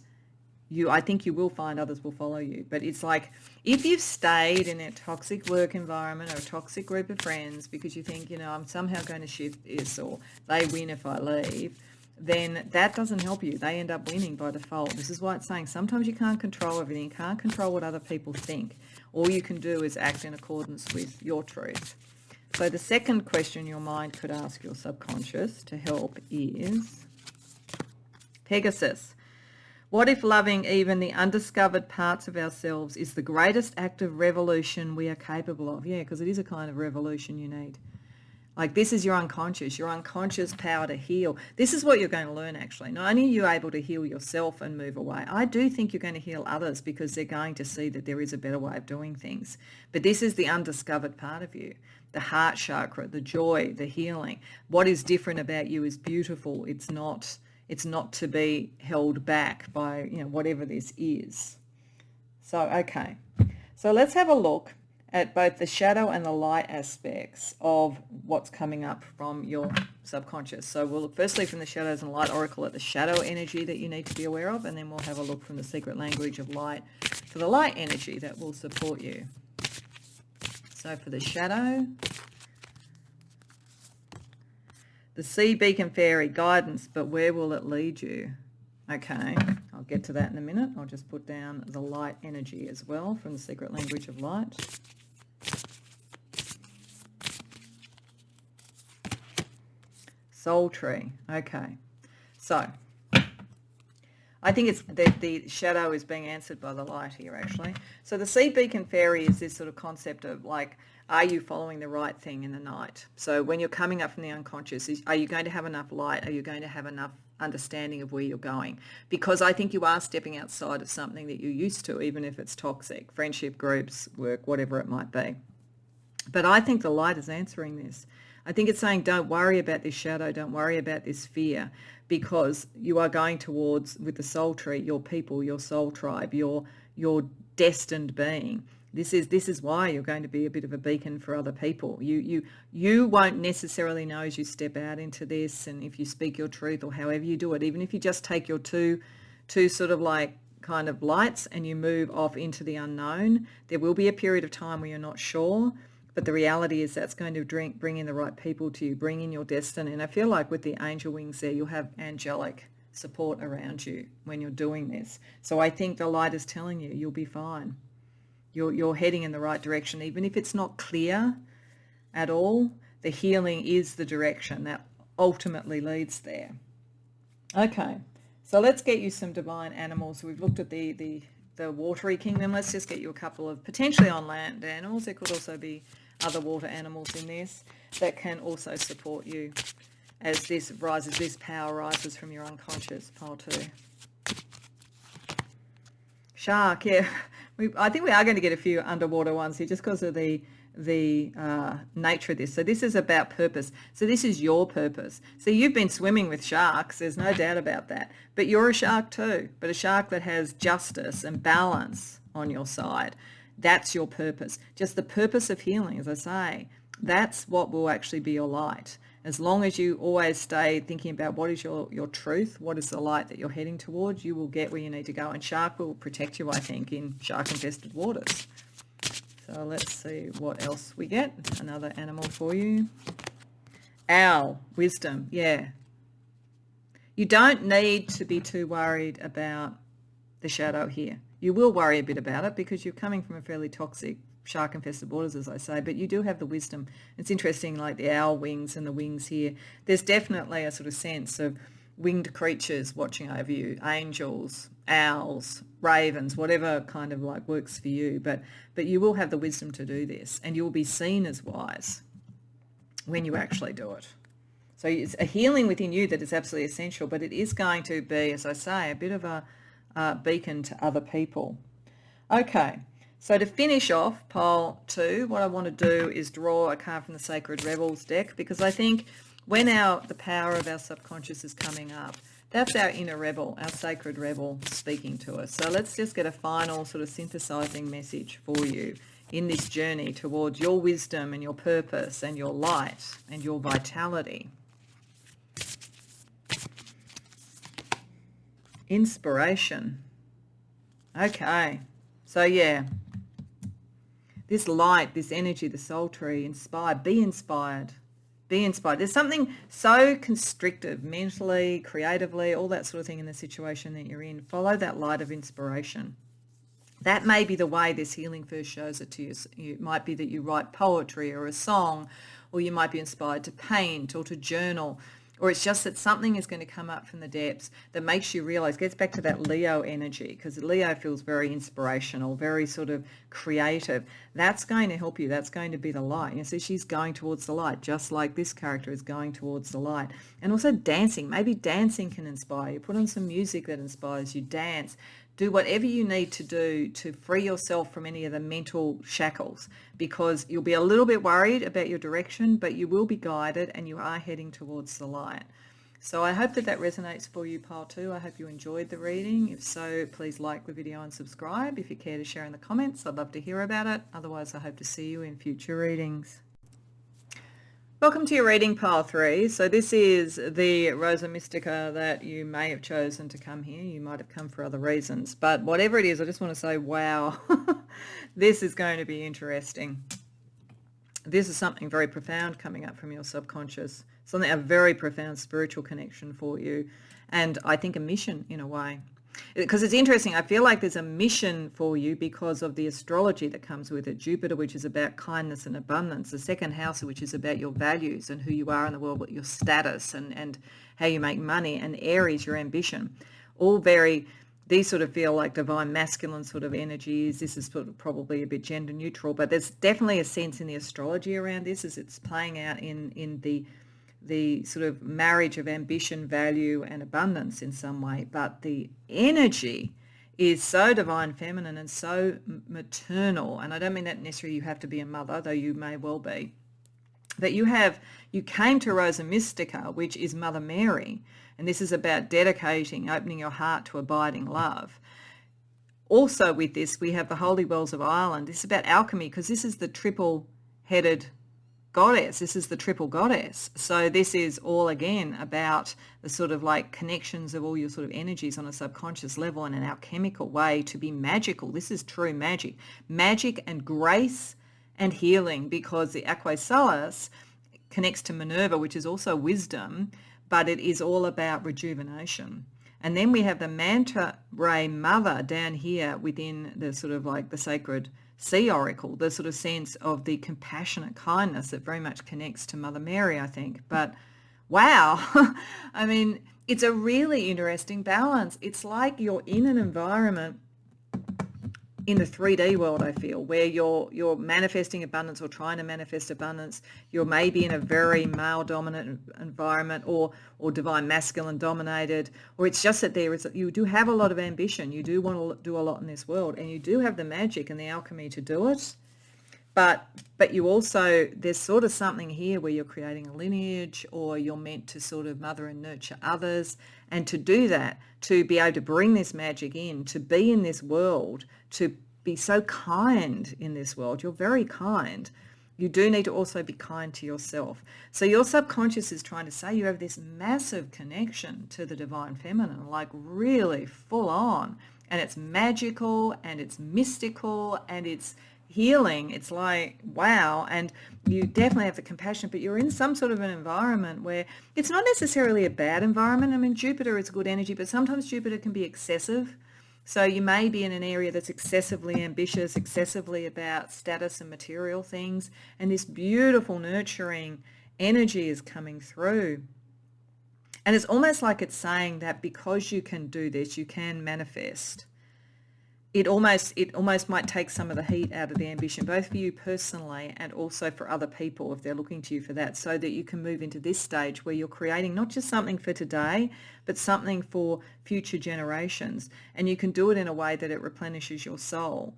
S1: I think you will find others will follow you. But it's like, if you've stayed in a toxic work environment or a toxic group of friends because you think, you know, I'm somehow going to shift this, or they win if I leave, then that doesn't help you. They end up winning by default. This is why it's saying sometimes you can't control everything. You can't control what other people think. All you can do is act in accordance with your truth. So the second question your mind could ask your subconscious to help is Pegasus. What if loving even the undiscovered parts of ourselves is the greatest act of revolution we are capable of? Yeah, because it is a kind of revolution you need. Like, this is your unconscious power to heal. This is what you're going to learn, actually. Not only are you able to heal yourself and move away, I do think you're going to heal others because they're going to see that there is a better way of doing things. But this is the undiscovered part of you, the heart chakra, the joy, the healing. What is different about you is beautiful. It's not to be held back by, you know, whatever this is. So, okay. So let's have a look at both the shadow and the light aspects of what's coming up from your subconscious. So we'll look firstly from the shadows and light oracle at the shadow energy that you need to be aware of, and then we'll have a look from the secret language of light for the light energy that will support you. So for the shadow, the sea beacon fairy, guidance, but where will it lead you? Okay, I'll get to that in a minute. I'll just put down the light energy as well from the secret language of light. Soul tree. Okay, so I think it's the shadow is being answered by the light here, actually. So the seed beacon fairy is this sort of concept of like, are you following the right thing in the night? So when you're coming up from the unconscious, are you going to have enough light? Are you going to have enough understanding of where you're going? Because I think you are stepping outside of something that you're used to, even if it's toxic, friendship groups, work, whatever it might be. But I think the light is answering this. I think it's saying, don't worry about this shadow, don't worry about this fear, because you are going towards, with the soul tree, your people, your soul tribe, your destined being. This is why you're going to be a bit of a beacon for other people. You won't necessarily know as you step out into this, and if you speak your truth or however you do it, even if you just take your two sort of like kind of lights and you move off into the unknown, there will be a period of time where you're not sure. But the reality is that's going to bring in the right people to you, bring in your destiny. And I feel like with the angel wings there, you'll have angelic support around you when you're doing this. So I think the light is telling you you'll be fine. You're heading in the right direction. Even if it's not clear at all, the healing is the direction that ultimately leads there. Okay, so let's get you some divine animals. We've looked at the watery kingdom. Let's just get you a couple of potentially on land animals. There could also be other water animals in this that can also support you as this power rises from your unconscious. Pile 2. Shark, yeah. I think we are going to get a few underwater ones here just because of the nature of this. So this is about purpose. So this is your purpose. So you've been swimming with sharks, there's no doubt about that. But you're a shark too, but a shark that has justice and balance on your side. That's your purpose. Just the purpose of healing, as I say, that's what will actually be your light. As long as you always stay thinking about what is your truth, what is the light that you're heading towards, you will get where you need to go. And shark will protect you, I think, in shark-infested waters. So let's see what else we get. Another animal for you. Owl, wisdom, yeah. You don't need to be too worried about the shadow here. You will worry a bit about it because you're coming from a fairly toxic shark-infested waters, as I say, but you do have the wisdom. It's interesting, like the owl wings and the wings here. There's definitely a sort of sense of winged creatures watching over you, angels, owls, ravens, whatever kind of like works for you. But you will have the wisdom to do this, and you will be seen as wise when you actually do it. So it's a healing within you that is absolutely essential, but it is going to be, as I say, a bit of a beacon to other people. Okay, so to finish off pile 2, what I want to do is draw a card from the Sacred Rebels deck, because I think when the power of our subconscious is coming up, that's our inner rebel, our sacred rebel speaking to us. So let's just get a final sort of synthesizing message for you in this journey towards your wisdom and your purpose and your light and your vitality. Inspiration. Okay, so yeah, this light, this energy, the soul tree, inspired, be inspired. Be inspired. There's something so constrictive mentally, creatively, all that sort of thing in the situation that you're in. Follow that light of inspiration. That may be the way this healing first shows it to you. It might be that you write poetry or a song, or you might be inspired to paint or to journal, or it's just that something is going to come up from the depths that makes you realize, gets back to that Leo energy, because Leo feels very inspirational, very sort of creative. That's going to help you. That's going to be the light. You know, so she's going towards the light, just like this character is going towards the light. And also dancing. Maybe dancing can inspire you. Put on some music that inspires you. Dance. Do whatever you need to do to free yourself from any of the mental shackles, because you'll be a little bit worried about your direction, but you will be guided and you are heading towards the light. So I hope that resonates for you, pile 2. I hope you enjoyed the reading. If so, please like the video and subscribe. If you care to share in the comments, I'd love to hear about it. Otherwise, I hope to see you in future readings. Welcome to your reading, pile 3. So this is the Rosa Mystica that you may have chosen to come here. You might have come for other reasons. But whatever it is, I just want to say, wow, this is going to be interesting. This is something very profound coming up from your subconscious. Something, a very profound spiritual connection for you. And I think a mission in a way. Because it's interesting, I feel like there's a mission for you because of the astrology that comes with it. Jupiter, which is about kindness and abundance. The second house, which is about your values and who you are in the world, your status and how you make money. And Aries, your ambition. all very, these sort of feel like divine masculine sort of energies. This is sort of probably a bit gender neutral, but there's definitely a sense in the astrology around this as it's playing out in the sort of marriage of ambition, value, and abundance in some way. But the energy is so divine feminine and so maternal. And I don't mean that necessarily you have to be a mother, though you may well be. That you came to Rosa Mystica, which is Mother Mary. And this is about dedicating, opening your heart to abiding love. Also with this, we have the Holy Wells of Ireland. This is about alchemy, because this is the triple-headed goddess. This is the triple goddess. So this is all again about the sort of like connections of all your sort of energies on a subconscious level in an alchemical way to be magical. This is true magic. Magic and grace and healing, because the Aquae Solis connects to Minerva, which is also wisdom, but it is all about rejuvenation. And then we have the Manta Ray Mother down here within the sort of like the sacred sea oracle, the sort of sense of the compassionate kindness that very much connects to Mother Mary, I think. But wow, I mean, it's a really interesting balance. It's like you're in an environment in the 3D world, I feel, where you're manifesting abundance or trying to manifest abundance. You're maybe in a very male-dominant environment or divine masculine dominated, or it's just that you do have a lot of ambition. You do want to do a lot in this world, and you do have the magic and the alchemy to do it. But you also, there's sort of something here where you're creating a lineage, or you're meant to sort of mother and nurture others. And to do that, to be able to bring this magic in, to be in this world, to be so kind in this world, you're very kind. You do need to also be kind to yourself. So your subconscious is trying to say you have this massive connection to the divine feminine, like really full on. And it's magical and it's mystical and it's healing. It's like, wow. And you definitely have the compassion, but you're in some sort of an environment where it's not necessarily a bad environment. I mean, Jupiter is good energy, but sometimes Jupiter can be excessive. So you may be in an area that's excessively ambitious, excessively about status and material things, and this beautiful nurturing energy is coming through. And it's almost like it's saying that because you can do this, you can manifest. It almost might take some of the heat out of the ambition, both for you personally and also for other people if they're looking to you for that, so that you can move into this stage where you're creating not just something for today, but something for future generations. And you can do it in a way that it replenishes your soul.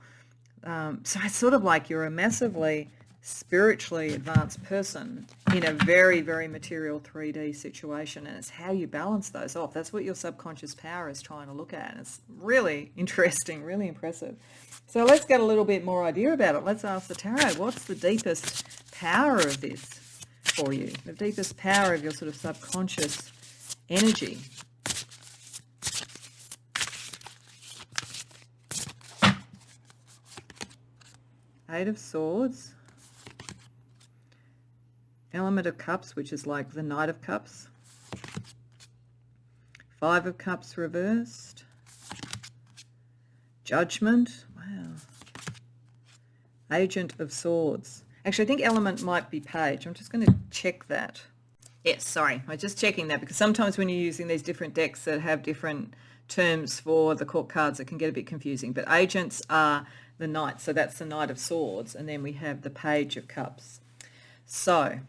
S1: So it's sort of like you're a massively spiritually advanced person in a very, very material 3D situation, and it's how you balance those off. That's what your subconscious power is trying to look at. And it's really interesting, really impressive. So let's get a little bit more idea about it. Let's ask the tarot, what's the deepest power of this for you? The deepest power of your sort of subconscious energy. Eight of Swords. Element of Cups, which is like the Knight of Cups. Five of Cups reversed. Judgment. Wow. Agent of Swords. Actually, I think element might be page. I'm just going to check that. Yes, sorry. I'm just checking that because sometimes when you're using these different decks that have different terms for the court cards, it can get a bit confusing. But agents are the Knight, so that's the Knight of Swords. And then we have the Page of Cups. So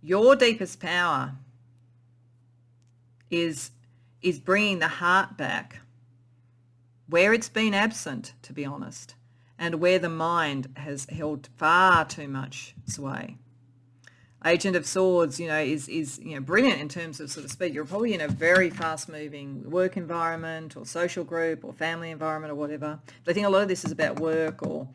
S1: your deepest power is bringing the heart back where it's been absent, to be honest, and where the mind has held far too much sway. Agent of Swords, is brilliant in terms of sort of speed. You're probably in a very fast-moving work environment or social group or family environment or whatever. But I think a lot of this is about work or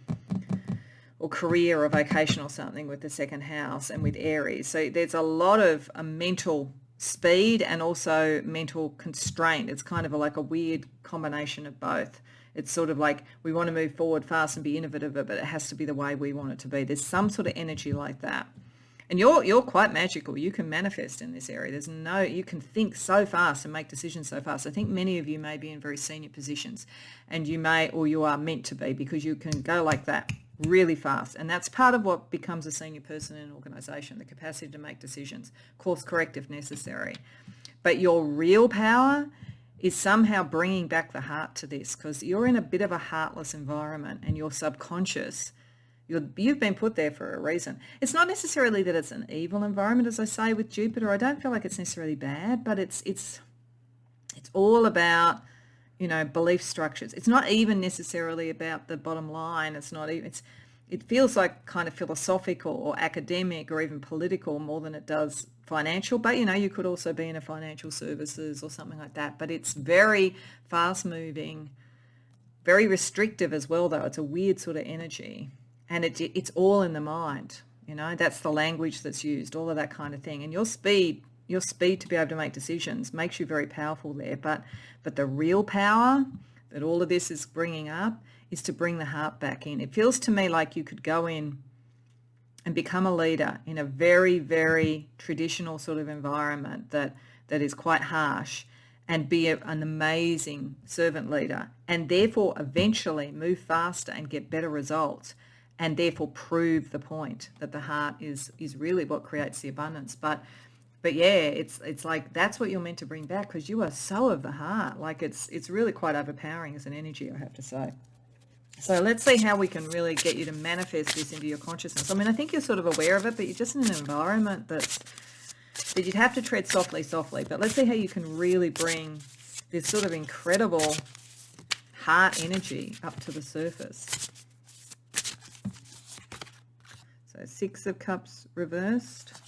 S1: career or vocation or something with the second house and with Aries. So there's a lot of mental speed and also mental constraint. It's kind of like a weird combination of both. It's sort of like we want to move forward fast and be innovative, but it has to be the way we want it to be. There's some sort of energy like that. And you're quite magical. You can manifest in this area. You can think so fast and make decisions so fast. I think many of you may be in very senior positions, and you are meant to be, because you can go like that really fast. And that's part of what becomes a senior person in an organisation, the capacity to make decisions, course correct if necessary. But your real power is somehow bringing back the heart to this, because you're in a bit of a heartless environment, and your subconscious, you've been put there for a reason. It's not necessarily that it's an evil environment, as I say with Jupiter. I don't feel like it's necessarily bad, but it's all about, belief structures. It's not even necessarily about the bottom line. It's not even, it feels like kind of philosophical or academic or even political more than it does financial. But, you could also be in a financial services or something like that. But it's very fast moving, very restrictive as well, though. It's a weird sort of energy. And it's all in the mind. That's the language that's used, all of that kind of thing. And your speed to be able to make decisions makes you very powerful there. But the real power that all of this is bringing up is to bring the heart back in. It feels to me like you could go in and become a leader in a very, very traditional sort of environment that is quite harsh, and be an amazing servant leader, and therefore eventually move faster and get better results, and therefore prove the point that the heart is really what creates the abundance. But yeah, it's like that's what you're meant to bring back, because you are so of the heart. Like it's really quite overpowering as an energy, I have to say. So let's see how we can really get you to manifest this into your consciousness. I mean, I think you're sort of aware of it, but you're just in an environment that you'd have to tread softly. But let's see how you can really bring this sort of incredible heart energy up to the surface. So 6 of Cups reversed,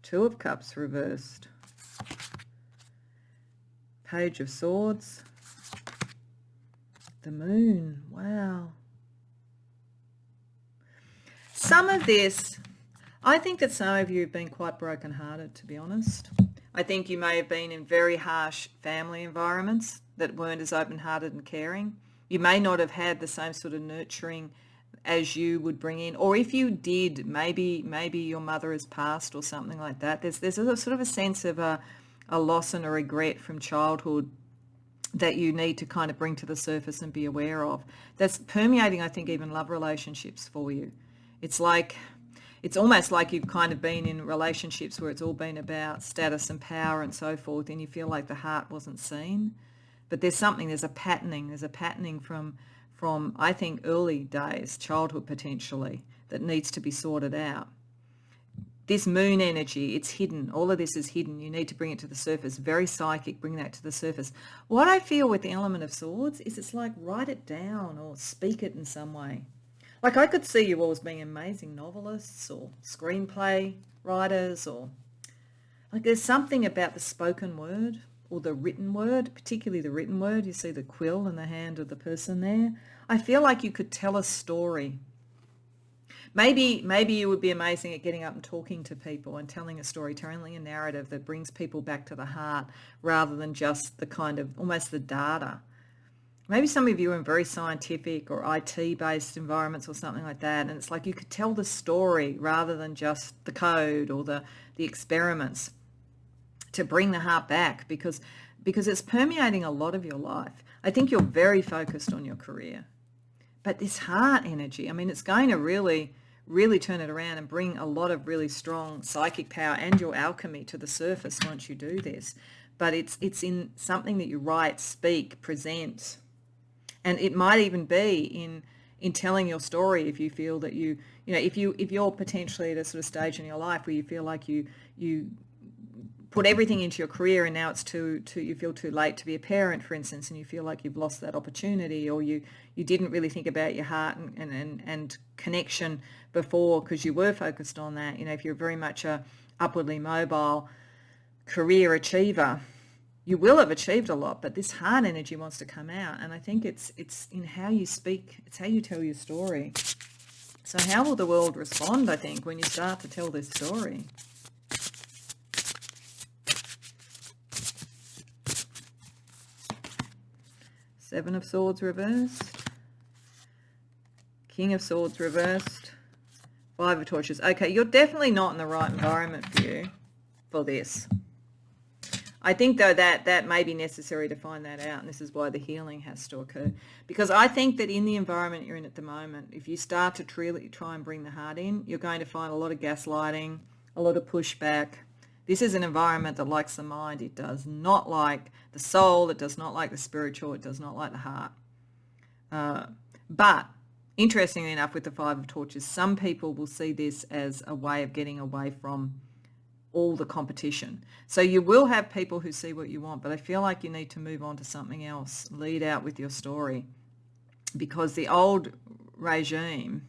S1: 2 of Cups reversed, Page of Swords, the Moon. Wow. Some of this, I think that some of you have been quite broken-hearted, to be honest. I think you may have been in very harsh family environments that weren't as open-hearted and caring. You may not have had the same sort of nurturing as you would bring in, or if you did, maybe your mother has passed or something like that. There's a sort of a sense of a loss and a regret from childhood that you need to kind of bring to the surface and be aware of. That's permeating, I think, even love relationships for you. It's almost like you've kind of been in relationships where it's all been about status and power and so forth, and you feel like the heart wasn't seen. But there's a patterning from I think early days, childhood potentially, that needs to be sorted out. This moon energy, it's hidden. All of this is hidden. You need to bring it to the surface. Very psychic, bring that to the surface. What I feel with the element of swords is it's like write it down or speak it in some way. Like I could see you all as being amazing novelists or screenplay writers, or like there's something about the spoken word or the written word, particularly the written word. You see the quill in the hand of the person there. I feel like you could tell a story. Maybe you would be amazing at getting up and talking to people and telling a story, telling a narrative that brings people back to the heart rather than just the kind of almost the data. Maybe some of you are in very scientific or IT-based environments or something like that, and it's like you could tell the story rather than just the code or the experiments to bring the heart back, because it's permeating a lot of your life. I think you're very focused on your career. But this heart energy, I mean, it's going to really turn it around and bring a lot of really strong psychic power and your alchemy to the surface once you do this. But it's in something that you write, speak, present. And it might even be in telling your story if you feel that if you're potentially at a sort of stage in your life where you feel like you put everything into your career and now it's you feel too late to be a parent, for instance, and you feel like you've lost that opportunity, or you didn't really think about your heart and connection before because you were focused on that. If you're very much a upwardly mobile career achiever, you will have achieved a lot, but this heart energy wants to come out, and I think it's in how you speak, it's how you tell your story. So how will the world respond, I think, when you start to tell this story? Seven of Swords reversed, King of Swords reversed, Five of Torches. Okay, you're definitely not in the right environment for this. I think, though, that may be necessary to find that out, and this is why the healing has to occur. Because I think that in the environment you're in at the moment, if you start to really try and bring the heart in, you're going to find a lot of gaslighting, a lot of pushback, This is an environment that likes the mind. It does not like the soul. It does not like the spiritual. It does not like the heart. But interestingly enough, with the Five of Torches, some people will see this as a way of getting away from all the competition. So you will have people who see what you want, but I feel like you need to move on to something else, lead out with your story, because the old regime,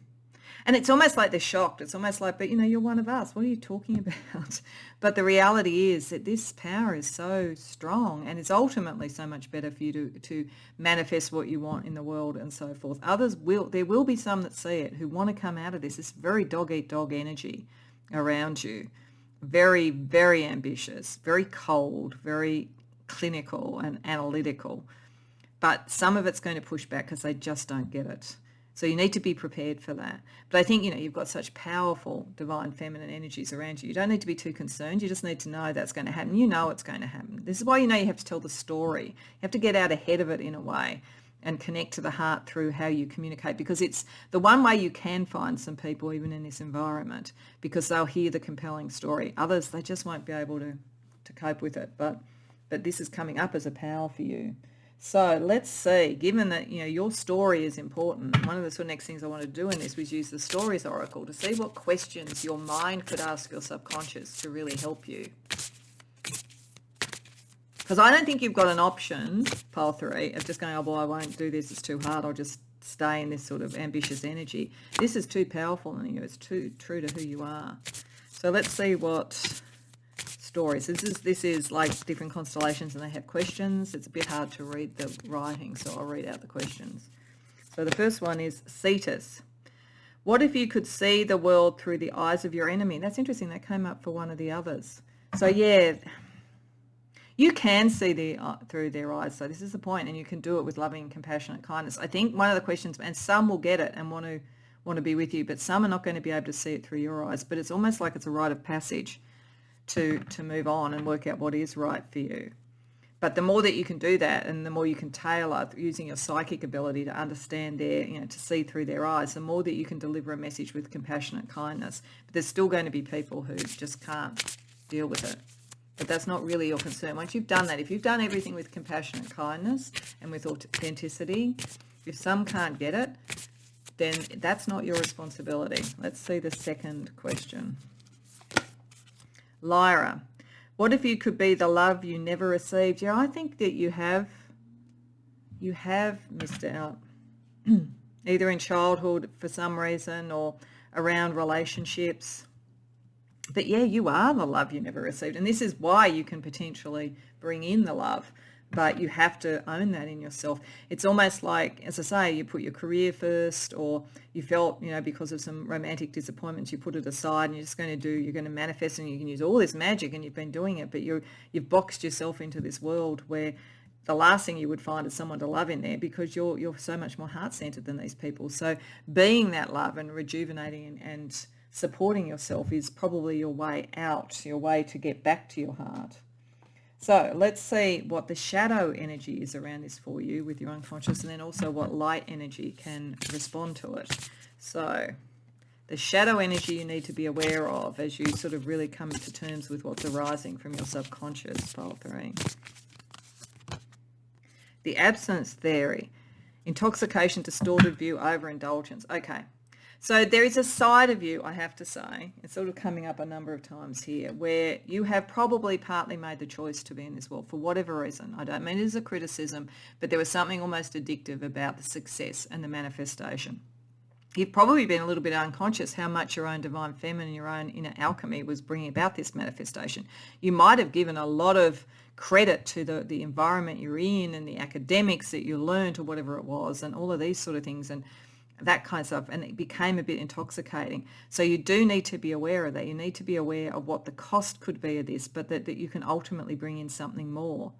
S1: and it's almost like they're shocked. It's almost like, but you're one of us. What are you talking about? But the reality is that this power is so strong, and it's ultimately so much better for you to manifest what you want in the world and so forth. There will be some that see it, who want to come out of this. It's very dog-eat-dog energy around you. Very, very ambitious, very cold, very clinical and analytical. But some of it's going to push back because they just don't get it. So you need to be prepared for that. But I think, you've got such powerful divine feminine energies around you. You don't need to be too concerned. You just need to know that's going to happen. You know it's going to happen. This is why you have to tell the story. You have to get out ahead of it in a way and connect to the heart through how you communicate, because it's the one way you can find some people even in this environment, because they'll hear the compelling story. Others, they just won't be able to cope with it. But this is coming up as a power for you. So let's see, given that, your story is important, one of the sort of next things I want to do in this was use the Stories Oracle to see what questions your mind could ask your subconscious to really help you. Because I don't think you've got an option, pile 3, of just going, oh, well, I won't do this, it's too hard, I'll just stay in this sort of ambitious energy. This is too powerful in you. It's too true to who you are. So let's see what stories. This is like different constellations, and they have questions. It's a bit hard to read the writing, so I'll read out the questions. So the first one is Cetus. What if you could see the world through the eyes of your enemy? That's interesting. That came up for one of the others. So yeah, you can see through their eyes. So this is the point, and you can do it with loving, compassionate kindness. I think one of the questions, and some will get it and want to be with you, but some are not going to be able to see it through your eyes. But it's almost like it's a rite of passage to move on and work out what is right for you. But the more that you can do that, and the more you can tailor using your psychic ability to understand to see through their eyes, the more that you can deliver a message with compassionate kindness. But there's still going to be people who just can't deal with it. But that's not really your concern. Once you've done that, if you've done everything with compassionate kindness and with authenticity, if some can't get it, then that's not your responsibility. Let's see the second question. Lyra, what if you could be the love you never received? Yeah, I think that you have missed out, either in childhood for some reason or around relationships. But yeah, you are the love you never received. And this is why you can potentially bring in the love, but you have to own that in yourself. It's almost like, as I say, you put your career first, or you felt, because of some romantic disappointments, you put it aside and you're going to manifest, and you can use all this magic, and you've been doing it, but you've boxed yourself into this world where the last thing you would find is someone to love in there, because you're so much more heart-centered than these people. So being that love and rejuvenating and supporting yourself is probably your way out, your way to get back to your heart. So let's see what the shadow energy is around this for you with your unconscious, and then also what light energy can respond to it. So the shadow energy you need to be aware of as you sort of really come to terms with what's arising from your subconscious, pile 3. The absence theory, intoxication, distorted view, overindulgence. Okay. So there is a side of you, I have to say, it's sort of coming up a number of times here, where you have probably partly made the choice to be in this world for whatever reason. I don't mean it as a criticism, but there was something almost addictive about the success and the manifestation. You've probably been a little bit unconscious how much your own divine feminine, your own inner alchemy was bringing about this manifestation. You might have given a lot of credit to the environment you're in and the academics that you learned or whatever it was, and all of these sort of things, and that kind of stuff, and it became a bit intoxicating. So you do need to be aware of that. You need to be aware of what the cost could be of this, but that you can ultimately bring in something more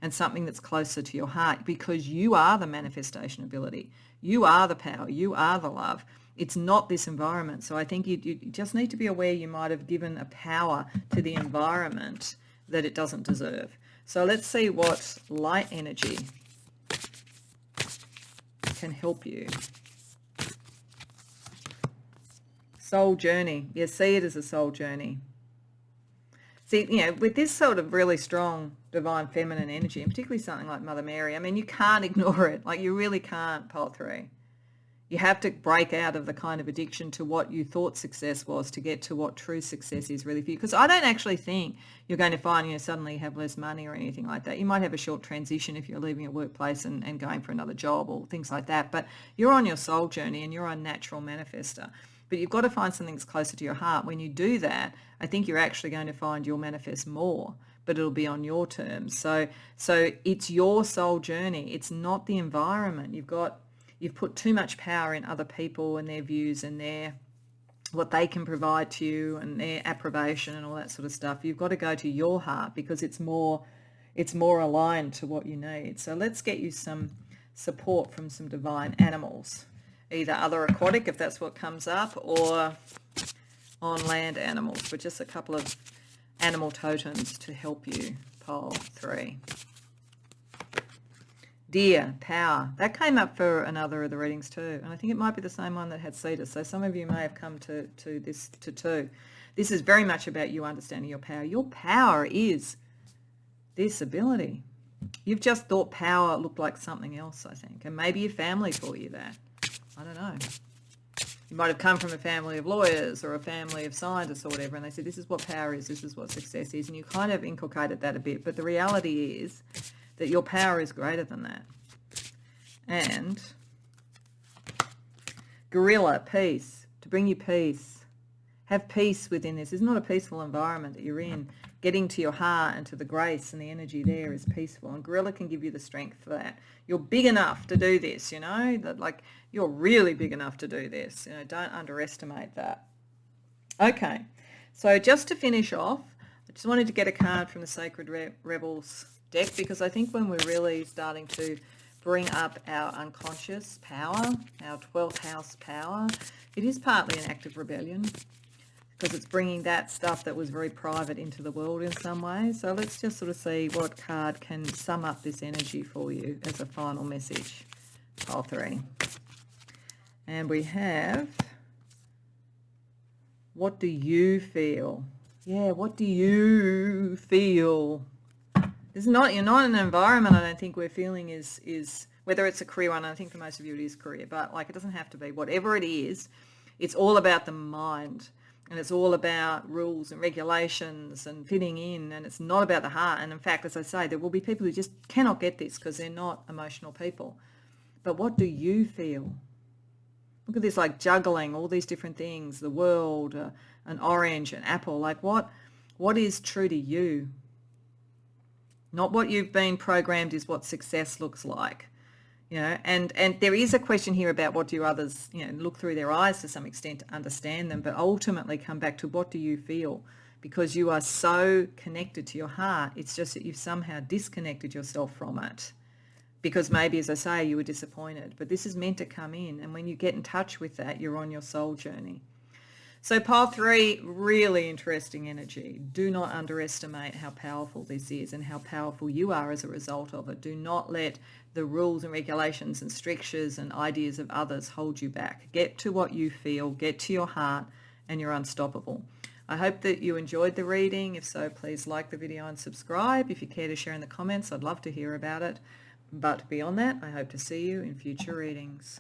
S1: and something that's closer to your heart, because you are the manifestation ability. You are the power. You are the love. It's not this environment. So I think you just need to be aware you might have given a power to the environment that it doesn't deserve. So let's see what light energy can help you. Soul journey. Yeah, see it as a soul journey. See, with this sort of really strong divine feminine energy, and particularly something like Mother Mary, I mean, you can't ignore it. Like, you really can't, pile 3. You have to break out of the kind of addiction to what you thought success was to get to what true success is really for you. Because I don't actually think you're going to find, suddenly you have less money or anything like that. You might have a short transition if you're leaving a workplace and going for another job or things like that. But you're on your soul journey and you're a natural manifester. But you've got to find something that's closer to your heart. When you do that, I think you're actually going to find you'll manifest more, but it'll be on your terms. So it's your soul journey. It's not the environment. You've put too much power in other people and their views and what they can provide to you and their approbation and all that sort of stuff. You've got to go to your heart because it's more aligned to what you need. So let's get you some support from some divine animals, either other aquatic if that's what comes up, or on land animals, but just a couple of animal totems to help you, pile 3. Deer, power. That came up for another of the readings too, and I think it might be the same one that had cedar. So some of you may have come to this to 2. This is very much about you understanding your power. Your power is this ability. You've just thought power looked like something else, I think, and maybe your family taught you that. I don't know. You might have come from a family of lawyers or a family of scientists or whatever, and they said, this is what power is, this is what success is, and you kind of inculcated that a bit. But the reality is that your power is greater than that. And gorilla, peace, to bring you peace. Have peace within this. It's not a peaceful environment that you're in. Getting to your heart and to the grace and the energy there is peaceful. And gorilla can give you the strength for that. You're big enough to do this, that like you're really big enough to do this. Don't underestimate that. Okay, so just to finish off, I just wanted to get a card from the Sacred Rebels deck, because I think when we're really starting to bring up our unconscious power, our 12th house power, it is partly an act of rebellion, because it's bringing that stuff that was very private into the world in some way. So let's just sort of see what card can sum up this energy for you as a final message. Pile 3. And we have, what do you feel? Yeah, what do you feel? You're not in an environment, I don't think, where feeling is whether it's a career one, I think for most of you it is career, but like it doesn't have to be. Whatever it is, it's all about the mind, and it's all about rules and regulations and fitting in, and it's not about the heart. And in fact, as I say, there will be people who just cannot get this because they're not emotional people. But what do you feel? Look at this, like juggling all these different things, the world, an orange, an apple. Like what is true to you? Not what you've been programmed is what success looks like. And there is a question here about what do others, look through their eyes to some extent to understand them, but ultimately come back to what do you feel? Because you are so connected to your heart, it's just that you've somehow disconnected yourself from it. Because maybe, as I say, you were disappointed, but this is meant to come in, and when you get in touch with that, you're on your soul journey. So pile 3, really interesting energy. Do not underestimate how powerful this is and how powerful you are as a result of it. Do not let the rules and regulations and strictures and ideas of others hold you back. Get to what you feel, get to your heart, and you're unstoppable. I hope that you enjoyed the reading. If so, please like the video and subscribe. If you care to share in the comments, I'd love to hear about it. But beyond that, I hope to see you in future readings.